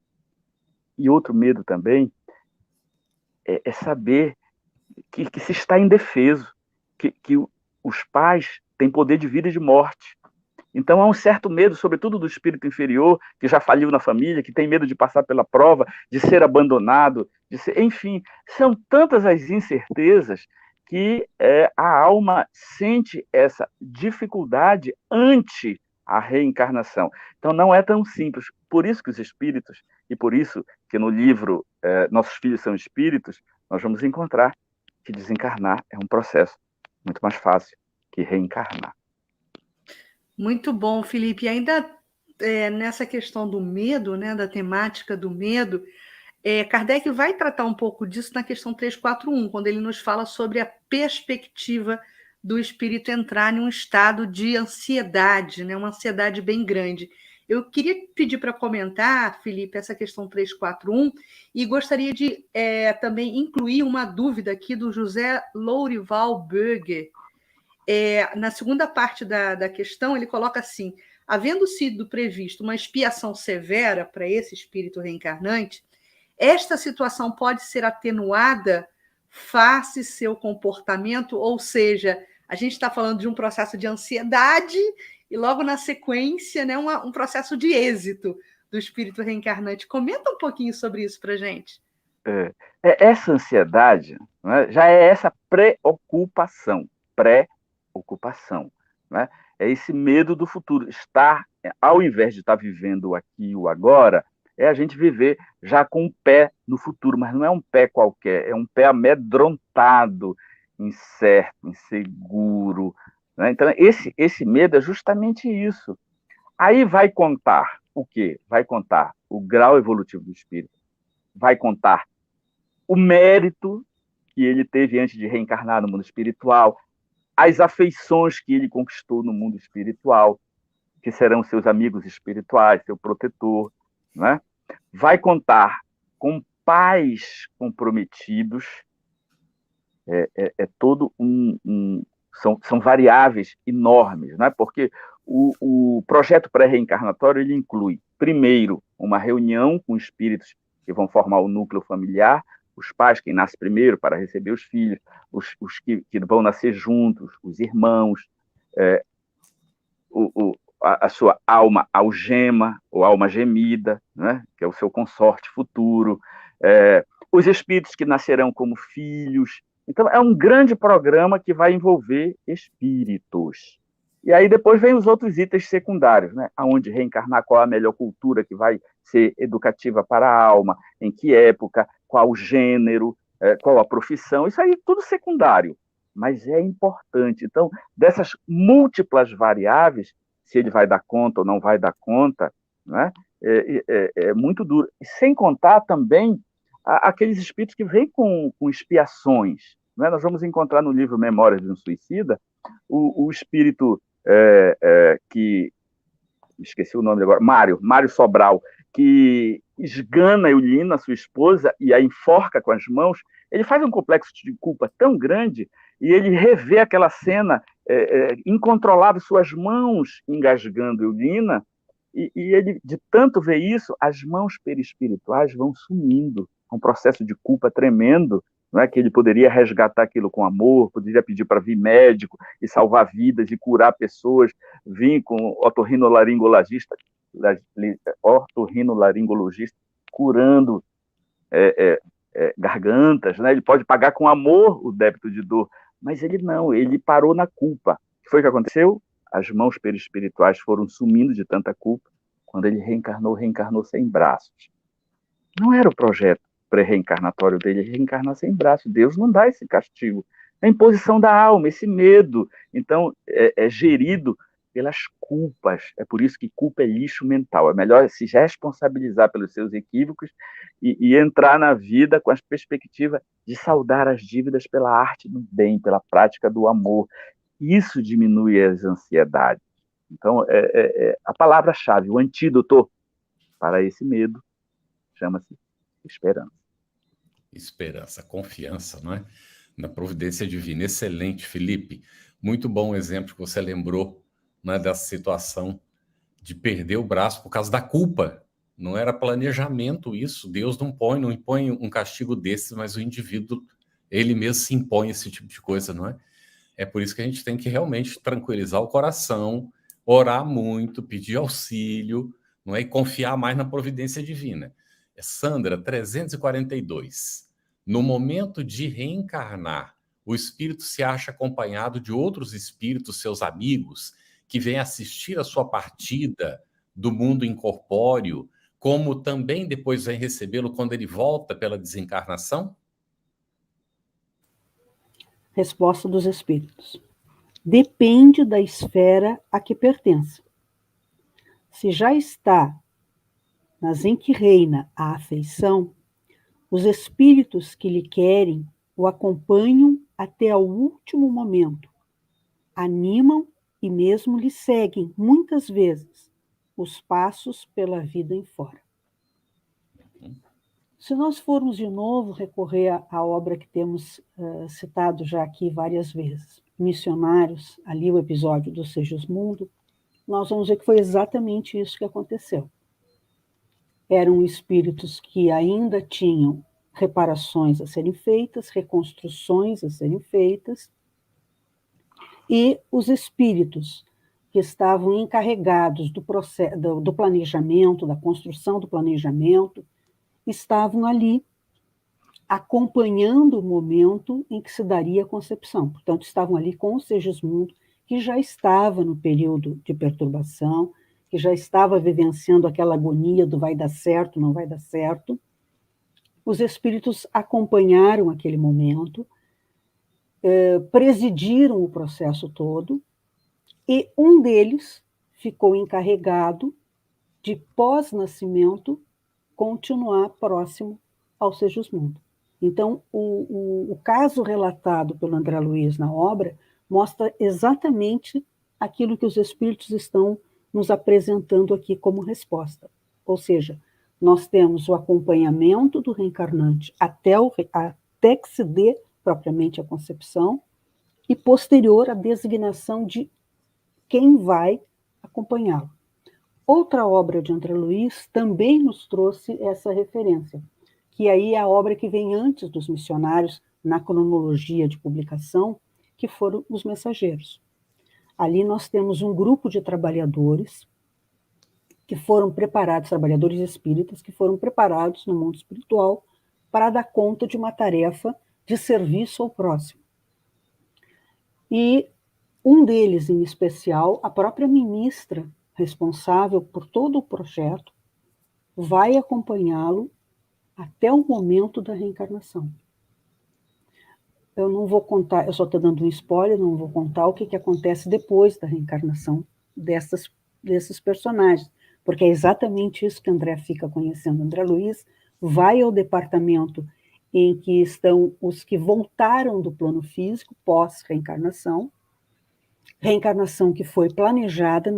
E outro medo também é saber que se está indefeso, que os pais têm poder de vida e de morte. Então há um certo medo, sobretudo do espírito inferior, que já faliu na família, que tem medo de passar pela prova, de ser abandonado, enfim, são tantas as incertezas que a alma sente essa dificuldade ante a reencarnação. Então não é tão simples. Por isso que os espíritos, e por isso que no livro Nossos Filhos São Espíritos, nós vamos encontrar que desencarnar é um processo muito mais fácil que reencarnar. Muito bom, Felipe. E ainda nessa questão do medo, né, da temática do medo, Kardec vai tratar um pouco disso na questão 341, quando ele nos fala sobre a perspectiva do espírito entrar em um estado de ansiedade, né, uma ansiedade bem grande. Eu queria pedir para comentar, Felipe, essa questão 341, e gostaria de também incluir uma dúvida aqui do José Lourival Böger. Na segunda parte da questão, ele coloca assim: havendo sido previsto uma expiação severa para esse espírito reencarnante, esta situação pode ser atenuada face seu comportamento, ou seja, a gente está falando de um processo de ansiedade e logo na sequência, né, um processo de êxito do espírito reencarnante. Comenta um pouquinho sobre isso para a gente. Essa ansiedade, né, já é essa preocupação, né? É esse medo do futuro. Ao invés de estar vivendo o aqui e o agora, é a gente viver já com um pé no futuro, mas não é um pé qualquer, é um pé amedrontado, incerto, inseguro. Né? Então, esse medo é justamente isso. Aí vai contar o quê? Vai contar o grau evolutivo do espírito, vai contar o mérito que ele teve antes de reencarnar no mundo espiritual, as afeições que ele conquistou no mundo espiritual, que serão seus amigos espirituais, seu protetor, né? Vai contar com pais comprometidos, todo são variáveis enormes, né? Porque o projeto pré-reencarnatório ele inclui, primeiro, uma reunião com espíritos que vão formar o núcleo familiar, os pais, quem nasce primeiro para receber os filhos, os que vão nascer juntos, os irmãos, a sua alma algema, ou alma gemida, né? Que é o seu consorte futuro, os espíritos que nascerão como filhos. Então, é um grande programa que vai envolver espíritos. E aí depois vem os outros itens secundários, né? Aonde reencarnar, qual a melhor cultura que vai ser educativa para a alma, em que época, qual o gênero, qual a profissão, isso aí tudo secundário, mas é importante. Então, dessas múltiplas variáveis, se ele vai dar conta ou não vai dar conta, né? É muito duro. E sem contar também aqueles espíritos que vêm com expiações. Né? Nós vamos encontrar no livro Memórias de um Suicida o espírito que... esqueci o nome agora, Mário Sobral, que esgana Eulina, sua esposa, e a enforca com as mãos. Ele faz um complexo de culpa tão grande, e ele revê aquela cena incontrolável, suas mãos engasgando Eulina, e ele, de tanto ver isso, as mãos perispirituais vão sumindo. Um processo de culpa tremendo, não é? Que ele poderia resgatar aquilo com amor, poderia pedir para vir médico e salvar vidas e curar pessoas, vir com otorrinolaringologista curando gargantas, né? Ele pode pagar com amor o débito de dor, mas ele não, ele parou na culpa. O que foi que aconteceu? As mãos perispirituais foram sumindo de tanta culpa. Quando ele reencarnou sem braços. Não era o projeto pré-reencarnatório dele reencarnar sem braços. Deus não dá esse castigo. É a imposição da alma, esse medo. Então, é gerido pelas culpas. É por isso que culpa é lixo mental. É melhor se responsabilizar pelos seus equívocos e entrar na vida com a perspectiva de saldar as dívidas pela arte do bem, pela prática do amor. Isso diminui as ansiedades. Então, a palavra-chave, o antídoto para esse medo, chama-se esperança. Esperança, confiança, não é? Na providência divina. Excelente, Felipe. Muito bom o exemplo que você lembrou, né, dessa situação de perder o braço por causa da culpa. Não era planejamento isso. Deus não impõe um castigo desse, mas o indivíduo, ele mesmo se impõe esse tipo de coisa, não é? É por isso que a gente tem que realmente tranquilizar o coração, orar muito, pedir auxílio, não é? E confiar mais na providência divina. Sandra, 342. No momento de reencarnar, o espírito se acha acompanhado de outros espíritos, seus amigos, que vêm assistir a sua partida do mundo incorpóreo, como também depois vem recebê-lo quando ele volta pela desencarnação? Resposta dos espíritos. Depende da esfera a que pertence. Se já está nas em que reina a afeição, os espíritos que lhe querem o acompanham até ao último momento, animam e mesmo lhe seguem, muitas vezes, os passos pela vida em fora. Se nós formos de novo recorrer à obra que temos citado já aqui várias vezes, Missionários, ali o episódio do Segismundo, nós vamos ver que foi exatamente isso que aconteceu. Eram espíritos que ainda tinham reparações a serem feitas, reconstruções a serem feitas, e os espíritos que estavam encarregados do processo, do planejamento, da construção do planejamento, estavam ali acompanhando o momento em que se daria a concepção. Portanto, estavam ali com o Segismundo, que já estava no período de perturbação, que já estava vivenciando aquela agonia do vai dar certo, não vai dar certo. Os espíritos acompanharam aquele momento, presidiram o processo todo, e um deles ficou encarregado de, pós-nascimento, continuar próximo ao Segismundo. Então, o caso relatado pelo André Luiz na obra mostra exatamente aquilo que os espíritos estão nos apresentando aqui como resposta. Ou seja, nós temos o acompanhamento do reencarnante até que se dê propriamente a concepção, e posterior a designação de quem vai acompanhá-lo. Outra obra de André Luiz também nos trouxe essa referência, que aí é a obra que vem antes dos Missionários, na cronologia de publicação, que foram os Mensageiros. Ali nós temos um grupo de trabalhadores que foram preparados, trabalhadores espíritas, que foram preparados no mundo espiritual para dar conta de uma tarefa de serviço ao próximo. E um deles, em especial, a própria ministra responsável por todo o projeto, vai acompanhá-lo até o momento da reencarnação. Eu não vou contar, eu só estou dando um spoiler, não vou contar o que acontece depois da reencarnação desses personagens, porque é exatamente isso que André fica conhecendo. André Luiz vai ao departamento em que estão os que voltaram do plano físico pós-reencarnação, reencarnação que foi planejada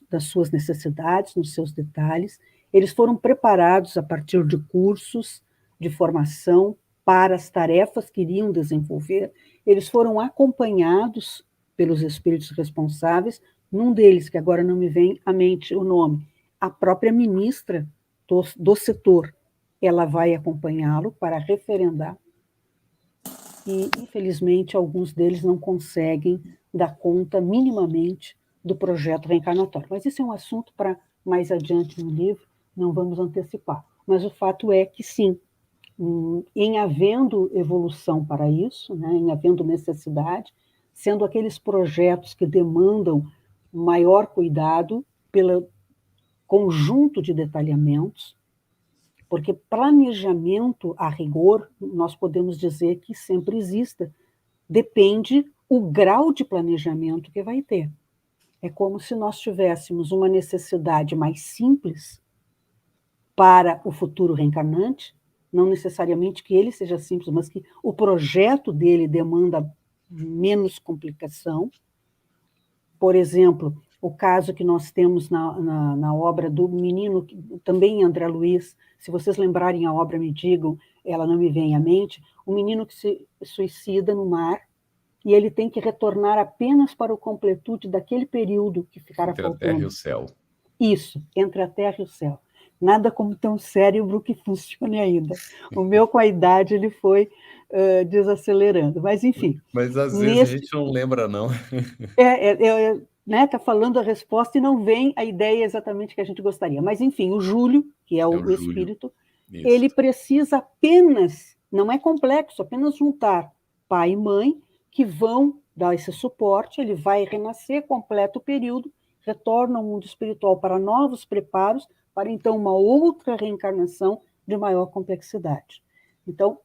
das suas necessidades, nos seus detalhes. Eles foram preparados a partir de cursos de formação para as tarefas que iriam desenvolver. Eles foram acompanhados pelos espíritos responsáveis, num deles, que agora não me vem à mente o nome, a própria ministra do setor, ela vai acompanhá-lo para referendar. E, infelizmente, alguns deles não conseguem dar conta minimamente do projeto reencarnatório. Mas isso é um assunto para mais adiante no livro, não vamos antecipar. Mas o fato é que, sim, em havendo evolução para isso, né, em havendo necessidade, sendo aqueles projetos que demandam maior cuidado pelo conjunto de detalhamentos, porque planejamento a rigor, nós podemos dizer que sempre exista, depende o grau de planejamento que vai ter. É como se nós tivéssemos uma necessidade mais simples para o futuro reencarnante, não necessariamente que ele seja simples, mas que o projeto dele demanda menos complicação. Por exemplo, o caso que nós temos na obra do menino, também André Luiz, se vocês lembrarem a obra, me digam, ela não me vem à mente, o menino que se suicida no mar, e ele tem que retornar apenas para o completude daquele período que ficara faltando. Entre a terra e o céu. Isso, entre a terra e o céu. Nada como ter um cérebro que funcione ainda. O meu, com a idade, ele foi desacelerando. Mas, enfim. Mas, às vezes, a gente não lembra, não. Né, tá falando a resposta e não vem a ideia exatamente que a gente gostaria. Mas, enfim, o Júlio, que é o espírito, ele precisa apenas, não é complexo, apenas juntar pai e mãe, que vão dar esse suporte, ele vai renascer, completa o período, retorna ao mundo espiritual para novos preparos, para então uma outra reencarnação de maior complexidade. Então,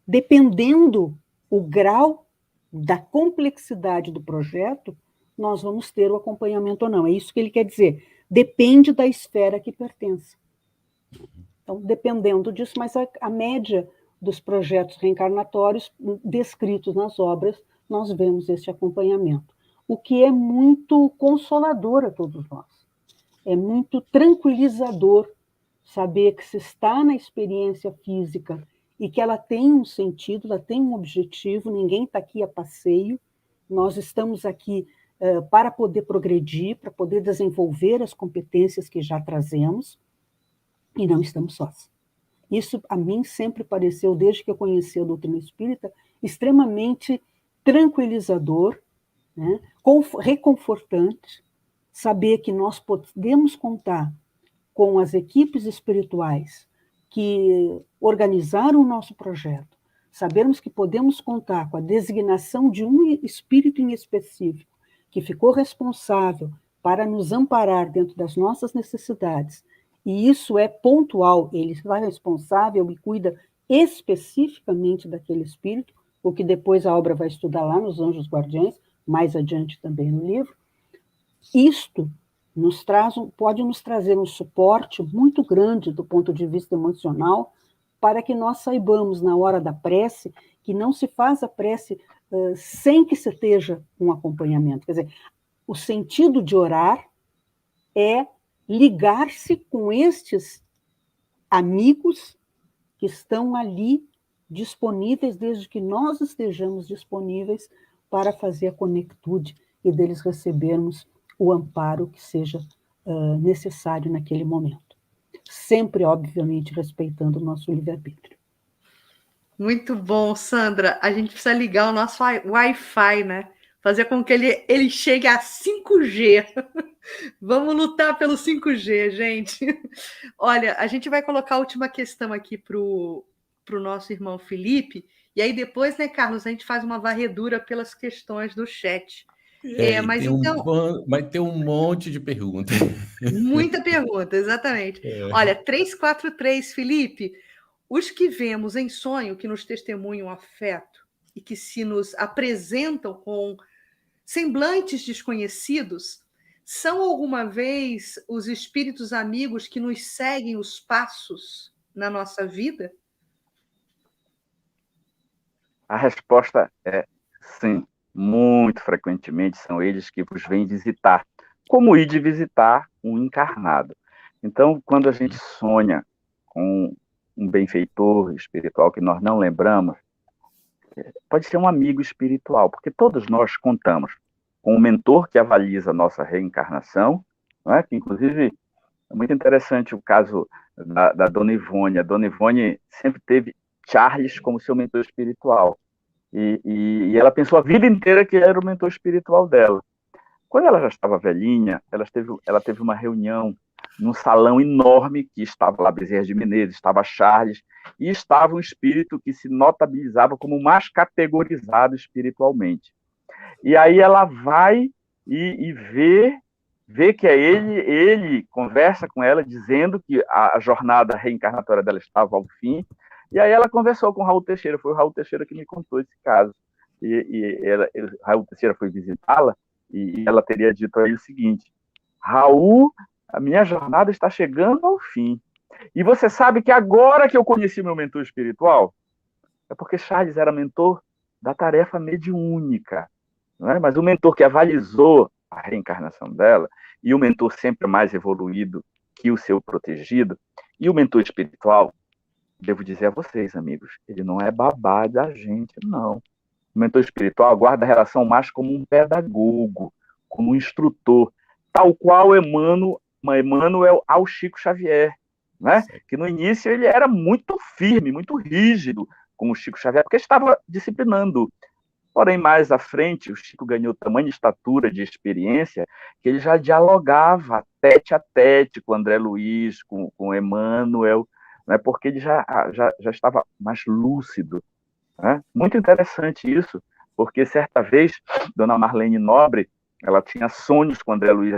dependendo o grau da complexidade do projeto, nós vamos ter o acompanhamento ou não. É isso que ele quer dizer. Depende da esfera que pertence. Então, dependendo disso, mas a média dos projetos reencarnatórios descritos nas obras, nós vemos esse acompanhamento. O que é muito consolador a todos nós. É muito tranquilizador saber que se está na experiência física e que ela tem um sentido, ela tem um objetivo, ninguém está aqui a passeio, nós estamos aqui para poder progredir, para poder desenvolver as competências que já trazemos, e não estamos sós. Isso, a mim, sempre pareceu, desde que eu conheci a doutrina espírita, extremamente tranquilizador, né? Reconfortante, saber que nós podemos contar com as equipes espirituais que organizaram o nosso projeto, sabermos que podemos contar com a designação de um espírito em específico, que ficou responsável para nos amparar dentro das nossas necessidades, e isso é pontual, ele está responsável e cuida especificamente daquele espírito, o que depois a obra vai estudar lá nos Anjos Guardiães, mais adiante também no livro. Isto pode nos trazer um suporte muito grande do ponto de vista emocional, para que nós saibamos, na hora da prece, que não se faz a prece sem que se esteja um acompanhamento. Quer dizer, o sentido de orar é ligar-se com estes amigos que estão ali disponíveis, desde que nós estejamos disponíveis para fazer a conectude e deles recebermos o amparo que seja necessário naquele momento. Sempre, obviamente, respeitando o nosso livre-arbítrio. Muito bom, Sandra. A gente precisa ligar o nosso Wi-Fi, né? Fazer com que ele chegue a 5G. Vamos lutar pelo 5G, gente. Olha, a gente vai colocar a última questão aqui para o para o nosso irmão Felipe, e aí depois, né, Carlos, a gente faz uma varredura pelas questões do chat. Mas então... Vai ter um monte de perguntas. Muita pergunta, exatamente. Olha, 343, Felipe, os que vemos em sonho, que nos testemunham afeto e que se nos apresentam com semblantes desconhecidos, são alguma vez os espíritos amigos que nos seguem os passos na nossa vida? A resposta é sim. Muito frequentemente são eles que vos vêm visitar, como ir de visitar um encarnado. Então, quando a gente sonha com um benfeitor espiritual que nós não lembramos, pode ser um amigo espiritual, porque todos nós contamos com um mentor que avaliza a nossa reencarnação, não é? Que, inclusive, é muito interessante o caso da Dona Ivone. A Dona Ivone sempre teve Charles como seu mentor espiritual. E ela pensou a vida inteira que era o mentor espiritual dela. Quando ela já estava velhinha, ela teve uma reunião num salão enorme, que estava lá Bezerra de Menezes, estava Charles, e estava um espírito que se notabilizava como mais categorizado espiritualmente. E aí ela vai e vê que é ele conversa com ela, dizendo que a jornada reencarnatória dela estava ao fim. E aí ela conversou com o Raul Teixeira, foi o Raul Teixeira que me contou esse caso. Raul Teixeira foi visitá-la e ela teria dito a ele o seguinte: Raul, a minha jornada está chegando ao fim. E você sabe que agora que eu conheci meu mentor espiritual, é porque Charles era mentor da tarefa mediúnica, não é? Mas o mentor que avalizou a reencarnação dela, e o mentor sempre mais evoluído que o seu protegido, e o mentor espiritual, devo dizer a vocês, amigos, ele não é babá da gente, não. O mentor espiritual guarda a relação mais como um pedagogo, como um instrutor, tal qual Emmanuel ao Chico Xavier, né? Que no início ele era muito firme, muito rígido com o Chico Xavier, porque estava disciplinando. Porém, mais à frente, o Chico ganhou tamanha estatura de experiência que ele já dialogava tete a tete com André Luiz, com Emmanuel, né, porque ele já estava mais lúcido. Né? Muito interessante isso, porque certa vez, Dona Marlene Nobre, ela tinha sonhos com André Luiz.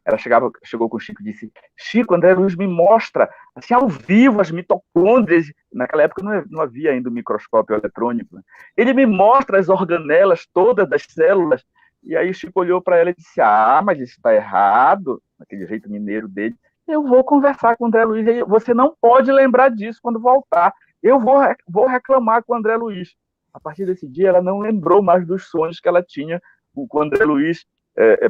Ela chegou com o Chico e disse: Chico, André Luiz me mostra, assim, ao vivo, as mitocôndrias. Naquela época não havia ainda o microscópio eletrônico. Né? Ele me mostra as organelas todas das células. E aí o Chico olhou para ela e disse: mas isso está errado, naquele jeito mineiro dele. Eu vou conversar com o André Luiz. Você não pode lembrar disso quando voltar. Eu vou reclamar com o André Luiz. A partir desse dia, ela não lembrou mais dos sonhos que ela tinha com o André Luiz,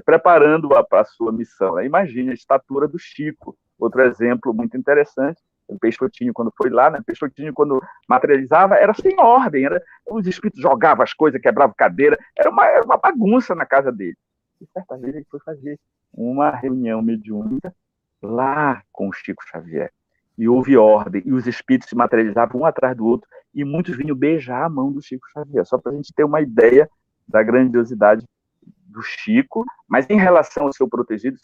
preparando-a para a sua missão. Né? Imagine a estatura do Chico. Outro exemplo muito interessante, o Peixotinho, quando foi lá, né? Peixotinho, quando materializava, era sem ordem. Os espíritos jogavam as coisas, quebravam cadeira. Era uma bagunça na casa dele. E certa vez ele foi fazer uma reunião mediúnica lá com o Chico Xavier. E houve ordem, e os espíritos se materializavam um atrás do outro, e muitos vinham beijar a mão do Chico Xavier, só para a gente ter uma ideia da grandiosidade do Chico, mas em relação ao seu protegido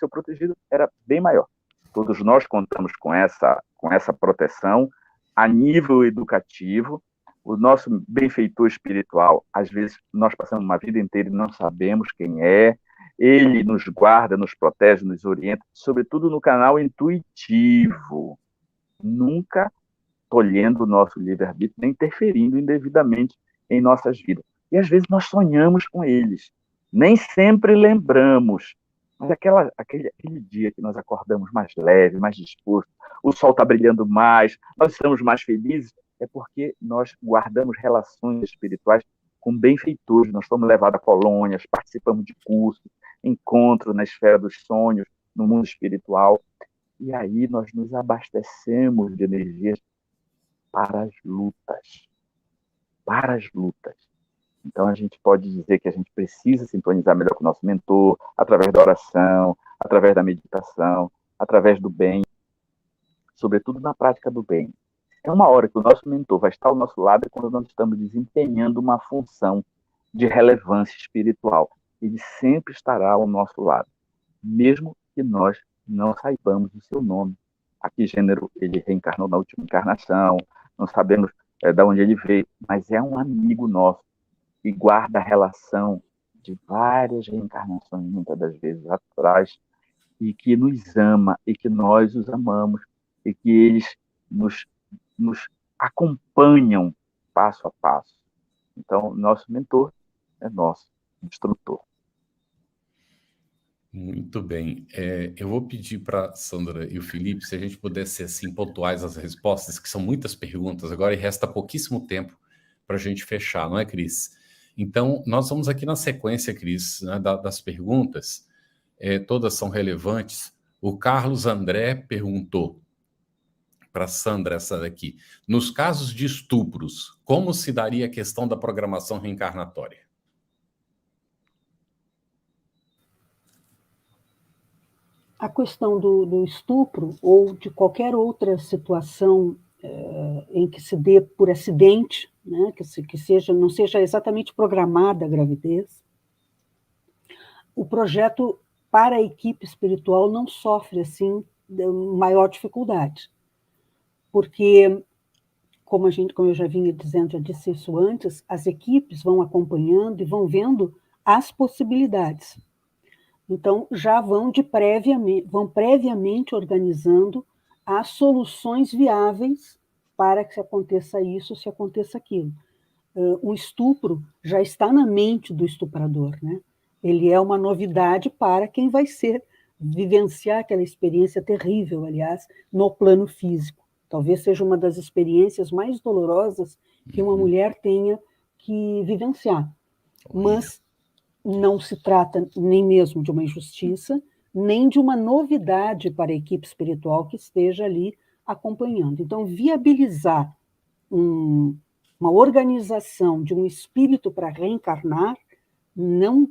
era bem maior. Todos nós contamos com essa proteção a nível educativo. O nosso benfeitor espiritual, às vezes, nós passamos uma vida inteira e não sabemos quem é. Ele nos guarda, nos protege, nos orienta, sobretudo no canal intuitivo. Nunca tolhendo o nosso livre-arbítrio, nem interferindo indevidamente em nossas vidas. E às vezes nós sonhamos com eles. Nem sempre lembramos. Mas aquele dia que nós acordamos mais leve, mais disposto, o sol está brilhando mais, nós estamos mais felizes, é porque nós guardamos relações espirituais com benfeitores. Nós fomos levados a colônias, participamos de cursos, encontros na esfera dos sonhos, no mundo espiritual. E aí nós nos abastecemos de energias para as lutas. Para as lutas. Então, a gente pode dizer que a gente precisa sintonizar melhor com o nosso mentor, através da oração, através da meditação, através do bem, sobretudo na prática do bem. É uma hora que o nosso mentor vai estar ao nosso lado quando nós estamos desempenhando uma função de relevância espiritual. Ele sempre estará ao nosso lado, mesmo que nós não saibamos o seu nome. A que gênero ele reencarnou na última encarnação, não sabemos da onde ele veio, mas é um amigo nosso e guarda a relação de várias reencarnações, muitas das vezes atrás, e que nos ama, e que nós os amamos, e que eles nos acompanham passo a passo. Então, nosso mentor é nosso instrutor. Muito bem. Eu vou pedir para a Sandra e o Felipe, se a gente pudesse ser assim, pontuais as respostas, que são muitas perguntas agora e resta pouquíssimo tempo para a gente fechar, não é, Cris? Então, nós vamos aqui na sequência, Cris, né, das perguntas, todas são relevantes. O Carlos André perguntou para Sandra essa daqui. Nos casos de estupros, como se daria a questão da programação reencarnatória? A questão do estupro ou de qualquer outra situação em que se dê por acidente, né, que não seja exatamente programada a gravidez, o projeto para a equipe espiritual não sofre assim de maior dificuldade, porque como eu já vinha dizendo, já disse isso antes, as equipes vão acompanhando e vão vendo as possibilidades. Então, já vão previamente organizando as soluções viáveis para que se aconteça isso, se aconteça aquilo. O estupro já está na mente do estuprador, né? Ele é uma novidade para quem vai vivenciar aquela experiência terrível, aliás, no plano físico. Talvez seja uma das experiências mais dolorosas que uma mulher tenha que vivenciar. Mas não se trata nem mesmo de uma injustiça, nem de uma novidade para a equipe espiritual que esteja ali acompanhando. Então, viabilizar uma organização de um espírito para reencarnar não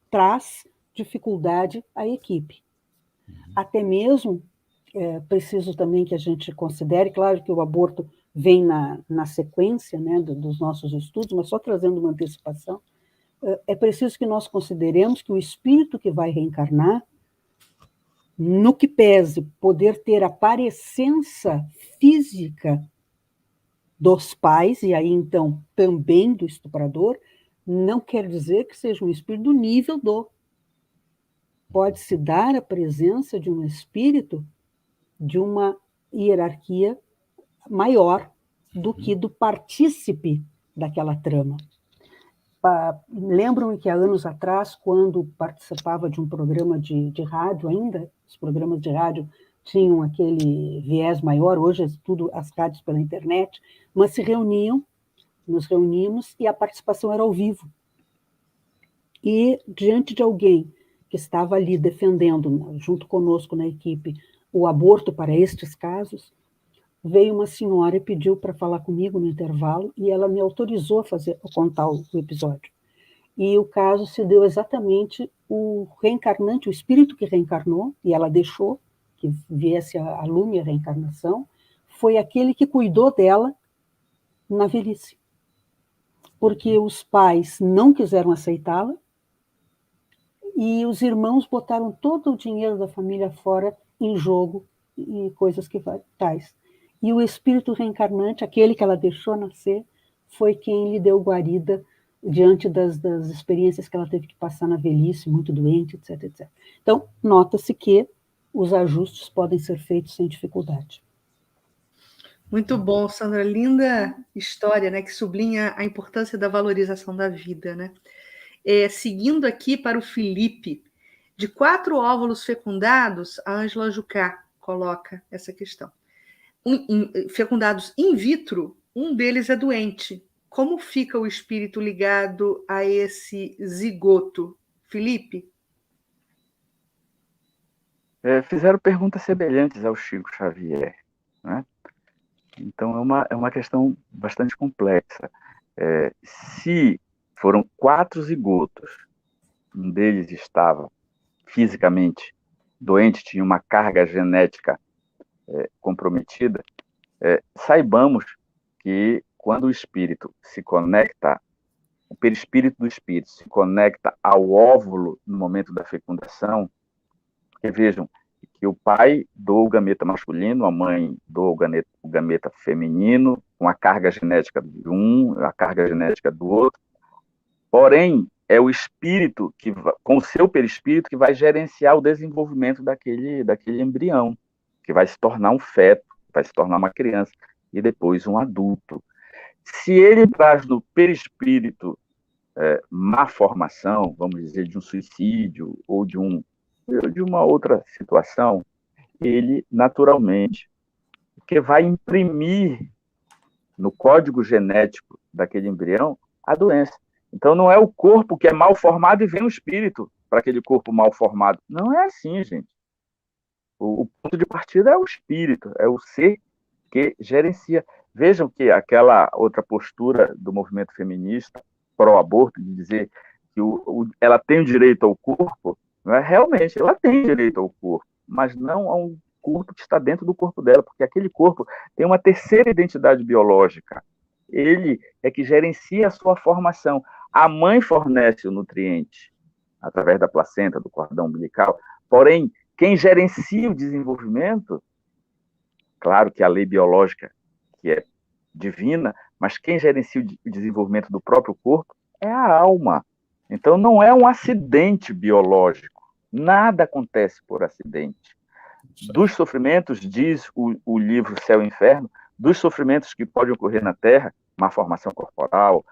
traz dificuldade à equipe. Até mesmo, preciso também que a gente considere, claro que o aborto vem na sequência, né, dos nossos estudos, mas só trazendo uma antecipação, é preciso que nós consideremos que o espírito que vai reencarnar, no que pese poder ter a parecença física dos pais, e aí então também do estuprador, não quer dizer que seja um espírito do nível do. Pode-se dar a presença de um espírito de uma hierarquia maior do que do partícipe daquela trama. Lembram que há anos atrás, quando participava de um programa de rádio ainda, os programas de rádio tinham aquele viés maior, hoje é tudo as rádios pela internet, mas nos reuníamos e a participação era ao vivo. E diante de alguém que estava ali defendendo, junto conosco na equipe, o aborto para estes casos, veio uma senhora e pediu para falar comigo no intervalo, e ela me autorizou a contar o episódio. E o caso se deu exatamente o reencarnante, o espírito que reencarnou, e ela deixou que viesse a lume a reencarnação, foi aquele que cuidou dela na velhice. Porque os pais não quiseram aceitá-la, e os irmãos botaram todo o dinheiro da família fora em jogo e coisas tais. E o espírito reencarnante, aquele que ela deixou nascer, foi quem lhe deu guarida diante das experiências que ela teve que passar na velhice, muito doente, etc, etc. Então, nota-se que os ajustes podem ser feitos sem dificuldade. Muito bom, Sandra. Linda história, né, que sublinha a importância da valorização da vida, né? Seguindo aqui para o Felipe, de 4 óvulos fecundados, a Ângela Jucá coloca essa questão. Fecundados in vitro, um deles é doente. Como fica o espírito ligado a esse zigoto? Felipe? Fizeram perguntas semelhantes ao Chico Xavier, né? Então é uma questão bastante complexa. Se foram 4 zigotos, um deles estava fisicamente doente, tinha uma carga genética comprometida, saibamos que quando o espírito se conecta, o perispírito do espírito se conecta ao óvulo no momento da fecundação, porque vejam que o pai doa o gameta masculino, a mãe doa o gameta feminino, com a carga genética de um, a carga genética do outro. Porém, é o espírito, com o seu perispírito, que vai gerenciar o desenvolvimento daquele embrião, que vai se tornar um feto, vai se tornar uma criança, e depois um adulto. Se ele traz no perispírito má formação, vamos dizer, de um suicídio ou de uma outra situação, ele naturalmente, que vai imprimir no código genético daquele embrião a doença. Então não é o corpo que é mal formado e vem o espírito para aquele corpo mal formado. Não é assim, gente. O ponto de partida é o espírito, é o ser que gerencia. Vejam que aquela outra postura do movimento feminista pró-aborto, de dizer que ela tem o direito ao corpo, não é? Realmente, ela tem direito ao corpo, mas não a um corpo que está dentro do corpo dela, porque aquele corpo tem uma terceira identidade biológica. Ele é que gerencia a sua formação. A mãe fornece o nutriente através da placenta, do cordão umbilical, porém, quem gerencia o desenvolvimento, claro que a lei biológica, que é divina, mas quem gerencia o desenvolvimento do próprio corpo é a alma. Então, não é um acidente biológico. Nada acontece por acidente. Dos sofrimentos, diz o livro Céu e Inferno, dos sofrimentos que podem ocorrer na Terra, má formação corporal,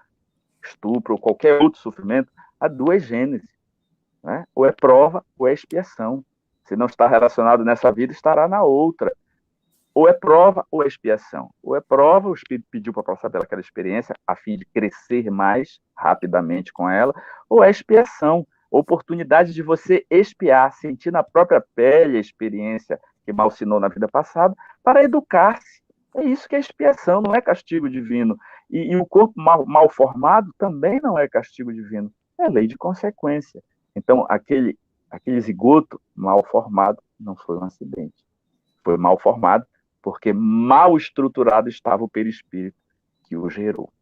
estupro, ou qualquer outro sofrimento, há duas gêneses, né? Ou é prova ou é expiação. Se não está relacionado nessa vida, estará na outra. Ou é prova ou é expiação. Ou é prova, o Espírito pediu para passar pelaquela experiência a fim de crescer mais rapidamente com ela, ou é expiação, oportunidade de você expiar, sentir na própria pele a experiência que malsinou na vida passada, para educar-se. É isso que é expiação, não é castigo divino. E o corpo mal formado também não é castigo divino, é lei de consequência. Então, aquele zigoto mal formado não foi um acidente. Foi mal formado porque mal estruturado estava o perispírito que o gerou.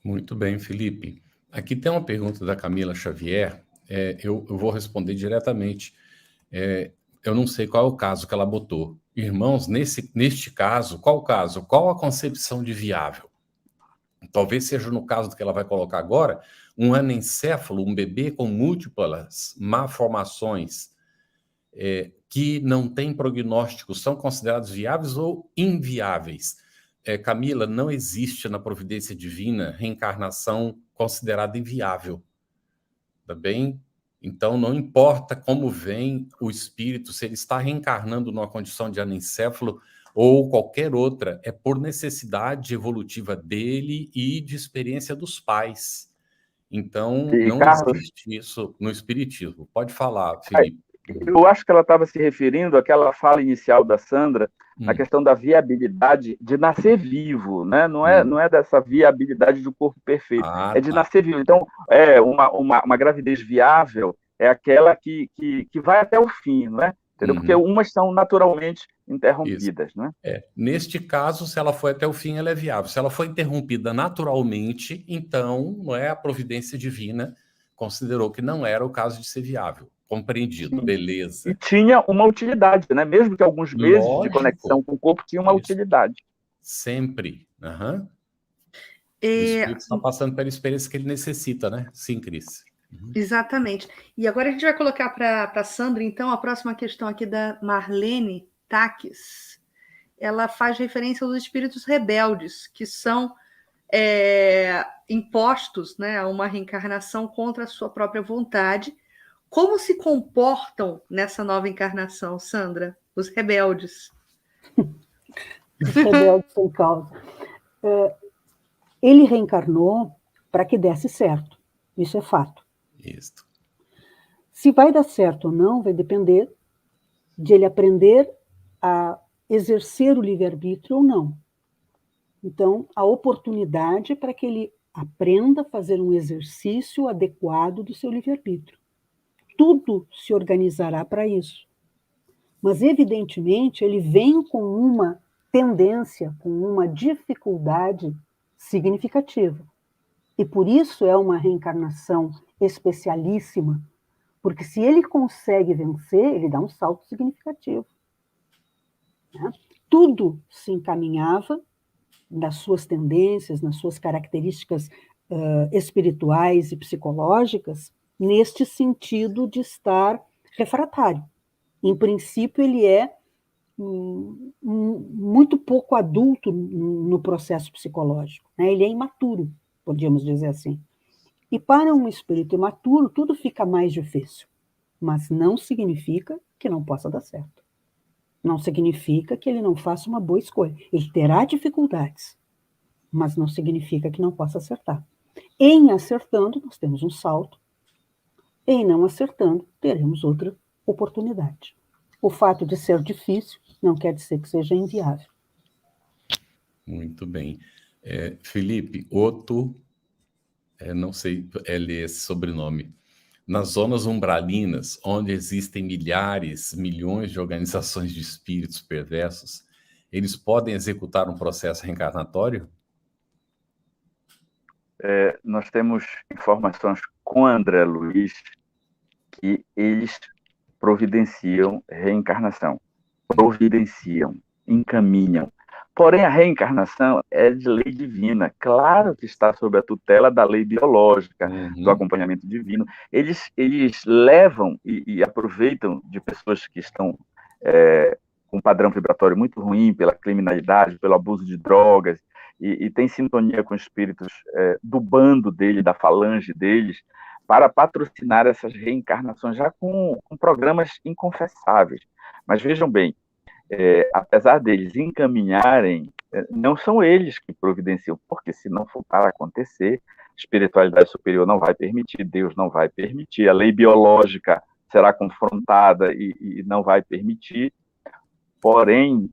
Muito bem, Felipe. Aqui tem uma pergunta da Camila Xavier, eu vou responder diretamente. Eu não sei qual é o caso que ela botou. Irmãos, neste caso, qual o caso? Qual a concepção de viável? Talvez seja no caso do que ela vai colocar agora, um anencéfalo, um bebê com múltiplas malformações que não tem prognóstico, são considerados viáveis ou inviáveis? Camila, não existe na providência divina reencarnação considerada inviável, tá bem? Então, não importa como vem o espírito, se ele está reencarnando numa condição de anencéfalo ou qualquer outra, é por necessidade evolutiva dele e de experiência dos pais. Então, não Carlos, existe isso no espiritismo. Pode falar, Felipe. Eu acho que ela estava se referindo àquela fala inicial da Sandra, a questão da viabilidade de nascer vivo, né? Não é dessa viabilidade do corpo perfeito, é de nascer vivo. Então, uma gravidez viável é aquela que vai até o fim, não é? Entendeu? Porque umas são naturalmente interrompidas, né? Neste caso, se ela foi até o fim, ela é viável. Se ela foi interrompida naturalmente, então, não é, a providência divina considerou que não era o caso de ser viável. Compreendido, sim. Beleza. E tinha uma utilidade, né? Mesmo que alguns meses de conexão com o corpo tinha uma utilidade. Sempre. O espírito está passando pela experiência que ele necessita, né? Sim, Cris. Exatamente. E agora a gente vai colocar para Sandra, então, a próxima questão aqui da Marlene Taques. Ela faz referência aos espíritos rebeldes, que são impostos, né, a uma reencarnação contra a sua própria vontade. Como se comportam nessa nova encarnação, Sandra? Os rebeldes. Os rebeldes sem causa. Ele reencarnou para que desse certo. Isso é fato. Isso. Se vai dar certo ou não, vai depender de ele aprender a exercer o livre-arbítrio ou não. Então, a oportunidade para que ele aprenda a fazer um exercício adequado do seu livre-arbítrio. Tudo se organizará para isso. Mas, evidentemente, ele vem com uma tendência, com uma dificuldade significativa. E por isso é uma reencarnação especialíssima, Porque se ele consegue vencer, ele dá um salto significativo. Né? Tudo se encaminhava nas suas tendências, nas suas características espirituais e psicológicas, neste sentido de estar refratário. Em princípio, ele é muito pouco adulto no processo psicológico, né? Ele é imaturo, podíamos dizer assim. E para um espírito imaturo, tudo fica mais difícil, mas não significa que não possa dar certo. Não significa que ele não faça uma boa escolha. Ele terá dificuldades, mas não significa que não possa acertar. Em acertando, nós temos um salto. Em não acertando, teremos outra oportunidade. O fato de ser difícil não quer dizer que seja inviável. Muito bem. Felipe, Otto, não sei ler esse sobrenome. Nas zonas umbralinas, onde existem milhares, milhões de organizações de espíritos perversos, eles podem executar um processo reencarnatório? Nós temos informações com André Luiz que eles providenciam reencarnação. Providenciam, encaminham. Porém, a reencarnação é de lei divina. Claro que está sob a tutela da lei biológica, do acompanhamento divino. Eles levam e aproveitam de pessoas que estão com um padrão vibratório muito ruim pela criminalidade, pelo abuso de drogas, e tem sintonia com espíritos do bando dele, da falange deles, para patrocinar essas reencarnações já com programas inconfessáveis. Mas vejam bem, apesar deles encaminharem, não são eles que providenciam, porque se não for para acontecer, a espiritualidade superior não vai permitir, Deus não vai permitir, a lei biológica será confrontada e não vai permitir. Porém,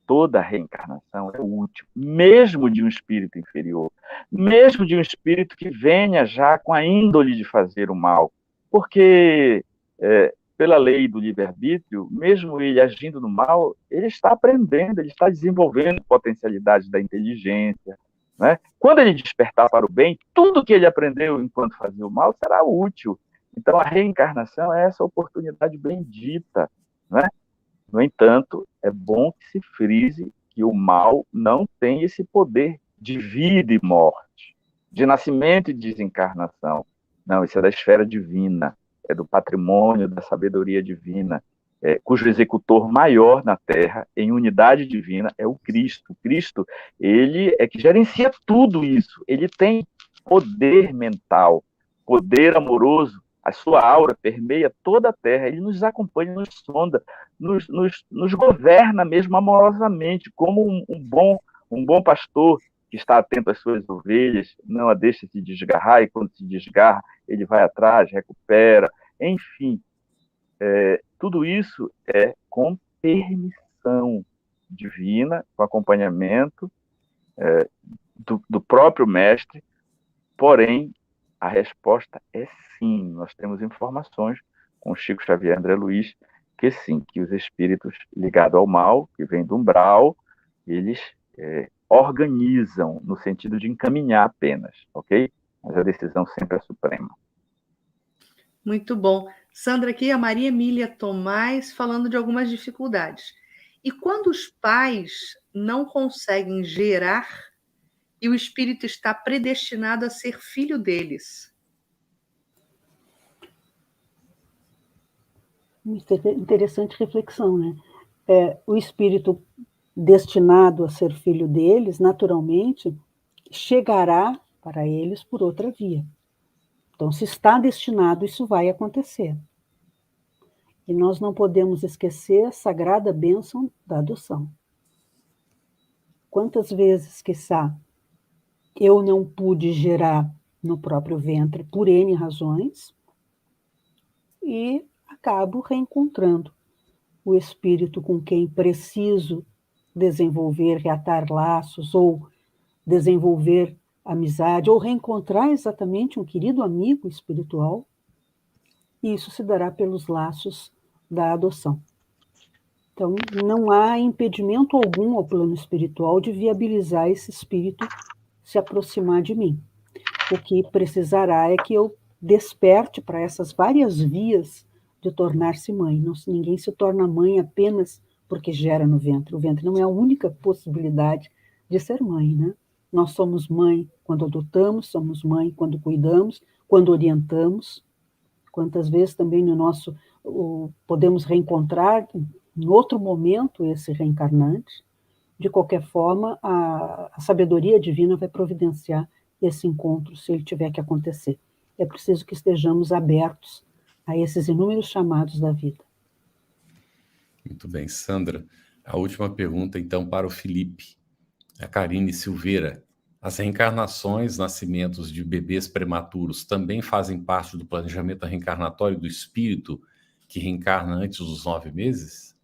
toda reencarnação é útil, mesmo de um espírito inferior, mesmo de um espírito que venha já com a índole de fazer o mal, porque pela lei do livre-arbítrio, mesmo ele agindo no mal, ele está aprendendo, ele está desenvolvendo potencialidade da inteligência, né? Quando ele despertar para o bem, tudo que ele aprendeu enquanto fazia o mal será útil. Então, a reencarnação é essa oportunidade bendita, né? No entanto, é bom que se frise que o mal não tem esse poder de vida e morte, de nascimento e desencarnação. Não, isso é da esfera divina, é do patrimônio da sabedoria divina, cujo executor maior na Terra, em unidade divina, é o Cristo. O Cristo, ele é que gerencia tudo isso. Ele tem poder mental, poder amoroso. A sua aura permeia toda a Terra, ele nos acompanha, nos sonda, nos governa mesmo amorosamente, como um bom pastor que está atento às suas ovelhas, não a deixa se desgarrar, e quando se desgarra, ele vai atrás, recupera, enfim. Tudo isso é com permissão divina, com acompanhamento do próprio mestre, porém, a resposta é sim. Nós temos informações com Chico Xavier e André Luiz que sim, que os espíritos ligados ao mal, que vêm do umbral, eles organizam no sentido de encaminhar apenas, ok? Mas a decisão sempre é suprema. Muito bom. Sandra, aqui a Maria Emília Tomás falando de algumas dificuldades. E quando os pais não conseguem gerar e o espírito está predestinado a ser filho deles? Interessante reflexão, né? O espírito destinado a ser filho deles, naturalmente, chegará para eles por outra via. Então, se está destinado, isso vai acontecer. E nós não podemos esquecer a sagrada bênção da adoção. Quantas vezes, quiçá, eu não pude gerar no próprio ventre por N razões e acabo reencontrando o espírito com quem preciso desenvolver, reatar laços ou desenvolver amizade ou reencontrar exatamente um querido amigo espiritual, e isso se dará pelos laços da adoção. Então, não há impedimento algum ao plano espiritual de viabilizar esse espírito se aproximar de mim. O que precisará é que eu desperte para essas várias vias de tornar-se mãe. Ninguém se torna mãe apenas porque gera no ventre. O ventre não é a única possibilidade de ser mãe, né? Nós somos mãe quando adotamos, somos mãe quando cuidamos, quando orientamos. Quantas vezes também podemos reencontrar em outro momento esse reencarnante. De qualquer forma, a sabedoria divina vai providenciar esse encontro, se ele tiver que acontecer. É preciso que estejamos abertos a esses inúmeros chamados da vida. Muito bem, Sandra. A última pergunta, então, para o Felipe. A Karine Silveira. As reencarnações, nascimentos de bebês prematuros também fazem parte do planejamento reencarnatório do espírito que reencarna antes dos 9 meses?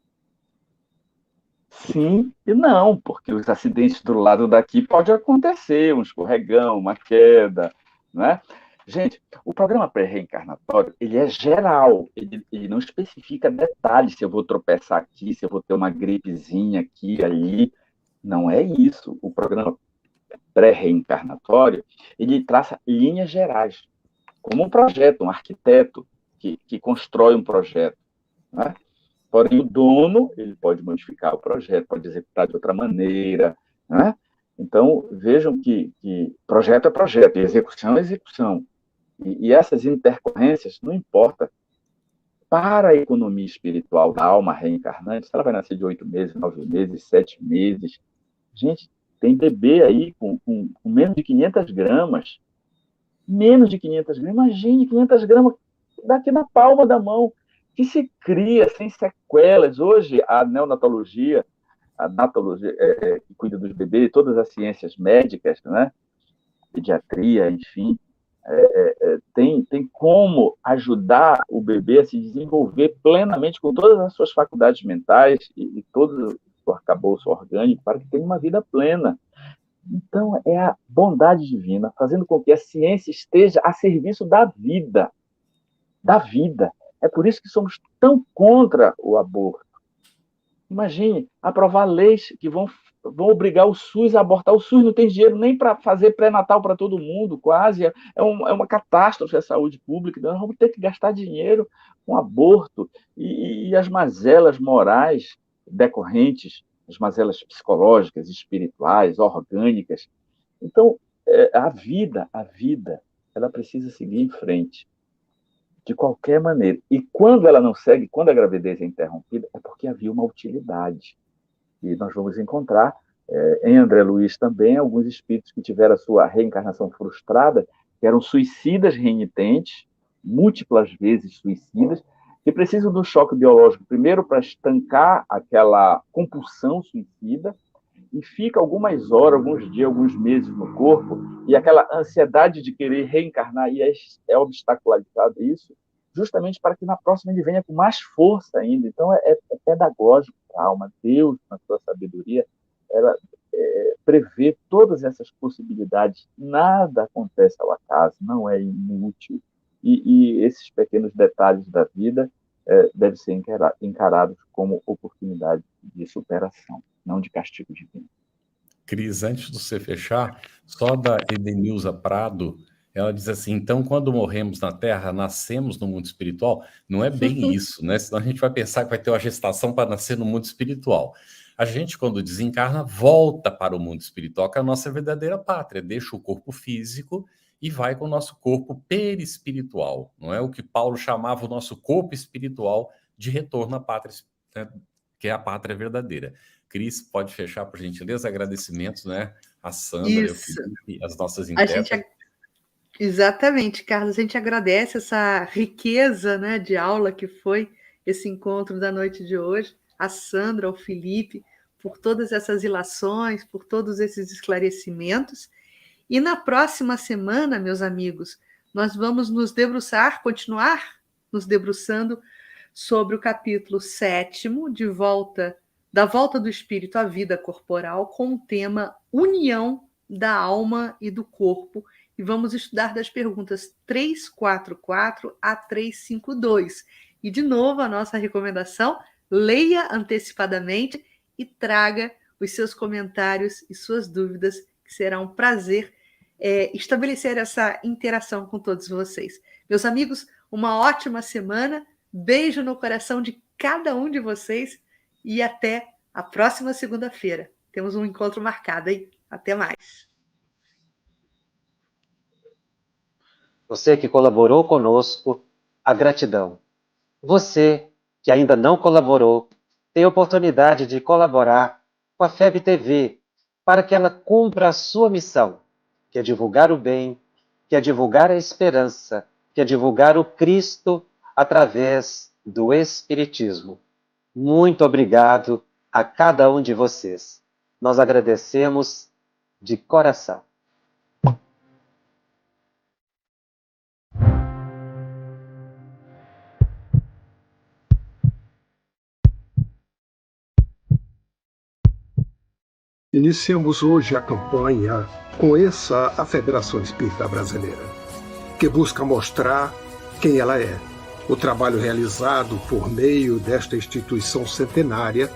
Sim e não, porque os acidentes do lado daqui pode acontecer, um escorregão, uma queda, né? Gente, o programa pré-reencarnatório, ele é geral, ele não especifica detalhes, se eu vou tropeçar aqui, se eu vou ter uma gripezinha aqui, ali, não é isso. O programa pré-reencarnatório, ele traça linhas gerais, como um projeto, um arquiteto que constrói um projeto, né? Porém, o dono, ele pode modificar o projeto, pode executar de outra maneira, né? Então, vejam que projeto é projeto, e execução é execução. E essas intercorrências, não importa, para a economia espiritual da alma reencarnante, se ela vai nascer de 8 meses, 9 meses, 7 meses, gente, tem bebê aí com menos de 500 gramas, imagine 500 gramas daqui na palma da mão, que se cria sem sequelas. Hoje, a neonatologia, a natologia que cuida dos bebês, todas as ciências médicas, né? Pediatria, enfim, tem como ajudar o bebê a se desenvolver plenamente com todas as suas faculdades mentais e todo o arcabouço orgânico para que tenha uma vida plena. Então, é a bondade divina fazendo com que a ciência esteja a serviço da vida. Da vida. É por isso que somos tão contra o aborto. Imagine, aprovar leis que vão obrigar o SUS a abortar. O SUS não tem dinheiro nem para fazer pré-natal para todo mundo, quase. É uma catástrofe a saúde pública. Nós vamos ter que gastar dinheiro com aborto e as mazelas morais decorrentes, as mazelas psicológicas, espirituais, orgânicas. Então, a vida, ela precisa seguir em frente. De qualquer maneira. E quando ela não segue, quando a gravidez é interrompida, é porque havia uma utilidade. E nós vamos encontrar em André Luiz também alguns espíritos que tiveram a sua reencarnação frustrada, que eram suicidas renitentes, múltiplas vezes suicidas, que precisam do choque biológico, primeiro para estancar aquela compulsão suicida, e fica algumas horas, alguns dias, alguns meses no corpo, e aquela ansiedade de querer reencarnar, e é obstacularizado isso, justamente para que na próxima ele venha com mais força ainda. Então, é pedagógico para a alma. Deus, na sua sabedoria, ela prevê todas essas possibilidades. Nada acontece ao acaso, não é inútil. E esses pequenos detalhes da vida devem ser encarados como oportunidade de superação, não de castigo divino. Cris, antes de você fechar, só da Edenilza Prado, ela diz assim, então quando morremos na Terra, nascemos no mundo espiritual? Não é bem isso, né? Senão a gente vai pensar que vai ter uma gestação para nascer no mundo espiritual. A gente, quando desencarna, volta para o mundo espiritual, que é a nossa verdadeira pátria, deixa o corpo físico e vai com o nosso corpo perispiritual, não é o que Paulo chamava o nosso corpo espiritual de retorno à pátria, né? Que é a pátria verdadeira. Cris, pode fechar, por gentileza, agradecimentos, né? A Sandra, e o Felipe, as nossas intérpretes. Exatamente, Carlos, a gente agradece essa riqueza, né, de aula que foi esse encontro da noite de hoje, a Sandra, ao Felipe, por todas essas ilações, por todos esses esclarecimentos. E na próxima semana, meus amigos, nós vamos nos debruçar, continuar nos debruçando sobre o capítulo 7º, da volta do espírito à vida corporal, com o tema União da alma e do corpo, e vamos estudar das perguntas 344 a 352. E, de novo, a nossa recomendação, leia antecipadamente e traga os seus comentários e suas dúvidas, que será um prazer estabelecer essa interação com todos vocês. Meus amigos, uma ótima semana. Beijo no coração de cada um de vocês e até a próxima segunda-feira. Temos um encontro marcado, hein? Até mais. Você que colaborou conosco, a gratidão. Você que ainda não colaborou, tem a oportunidade de colaborar com a FEB TV para que ela cumpra a sua missão, que é divulgar o bem, que é divulgar a esperança, que é divulgar o Cristo através do Espiritismo. Muito obrigado a cada um de vocês. Nós agradecemos de coração. Iniciamos hoje a campanha Conheça a Federação Espírita Brasileira, que busca mostrar quem ela é. O trabalho realizado por meio desta instituição centenária,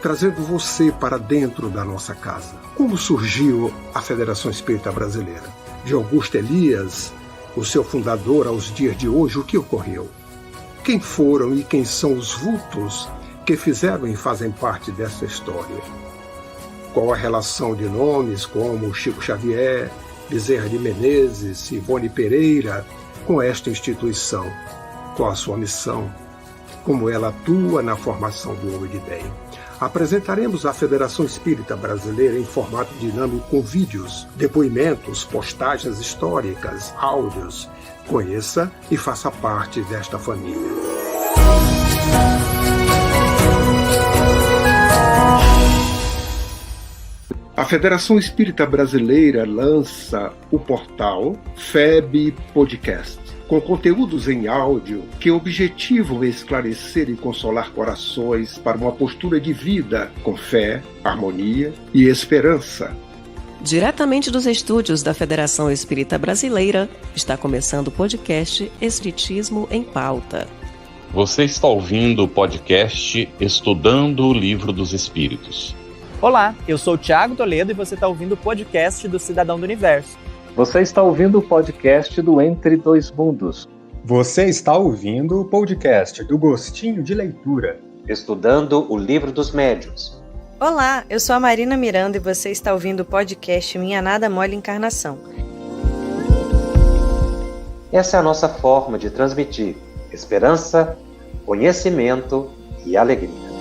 trazendo você para dentro da nossa casa. Como surgiu a Federação Espírita Brasileira? De Augusto Elias, o seu fundador, aos dias de hoje, o que ocorreu? Quem foram e quem são os vultos que fizeram e fazem parte dessa história? Qual a relação de nomes como Chico Xavier, Bezerra de Menezes, Ivone Pereira com esta instituição? Qual a sua missão? Como ela atua na formação do homem de bem? Apresentaremos a Federação Espírita Brasileira em formato dinâmico com vídeos, depoimentos, postagens históricas, áudios. Conheça e faça parte desta família. A Federação Espírita Brasileira lança o portal FEB Podcast, com conteúdos em áudio que objetivam esclarecer e consolar corações para uma postura de vida com fé, harmonia e esperança. Diretamente dos estúdios da Federação Espírita Brasileira, está começando o podcast Espiritismo em Pauta. Você está ouvindo o podcast Estudando o Livro dos Espíritos. Olá, eu sou o Thiago Toledo e você está ouvindo o podcast do Cidadão do Universo. Você está ouvindo o podcast do Entre Dois Mundos. Você está ouvindo o podcast do Gostinho de Leitura. Estudando o Livro dos Médiuns. Olá, eu sou a Marina Miranda e você está ouvindo o podcast Minha Nada Mole Encarnação. Essa é a nossa forma de transmitir esperança, conhecimento e alegria.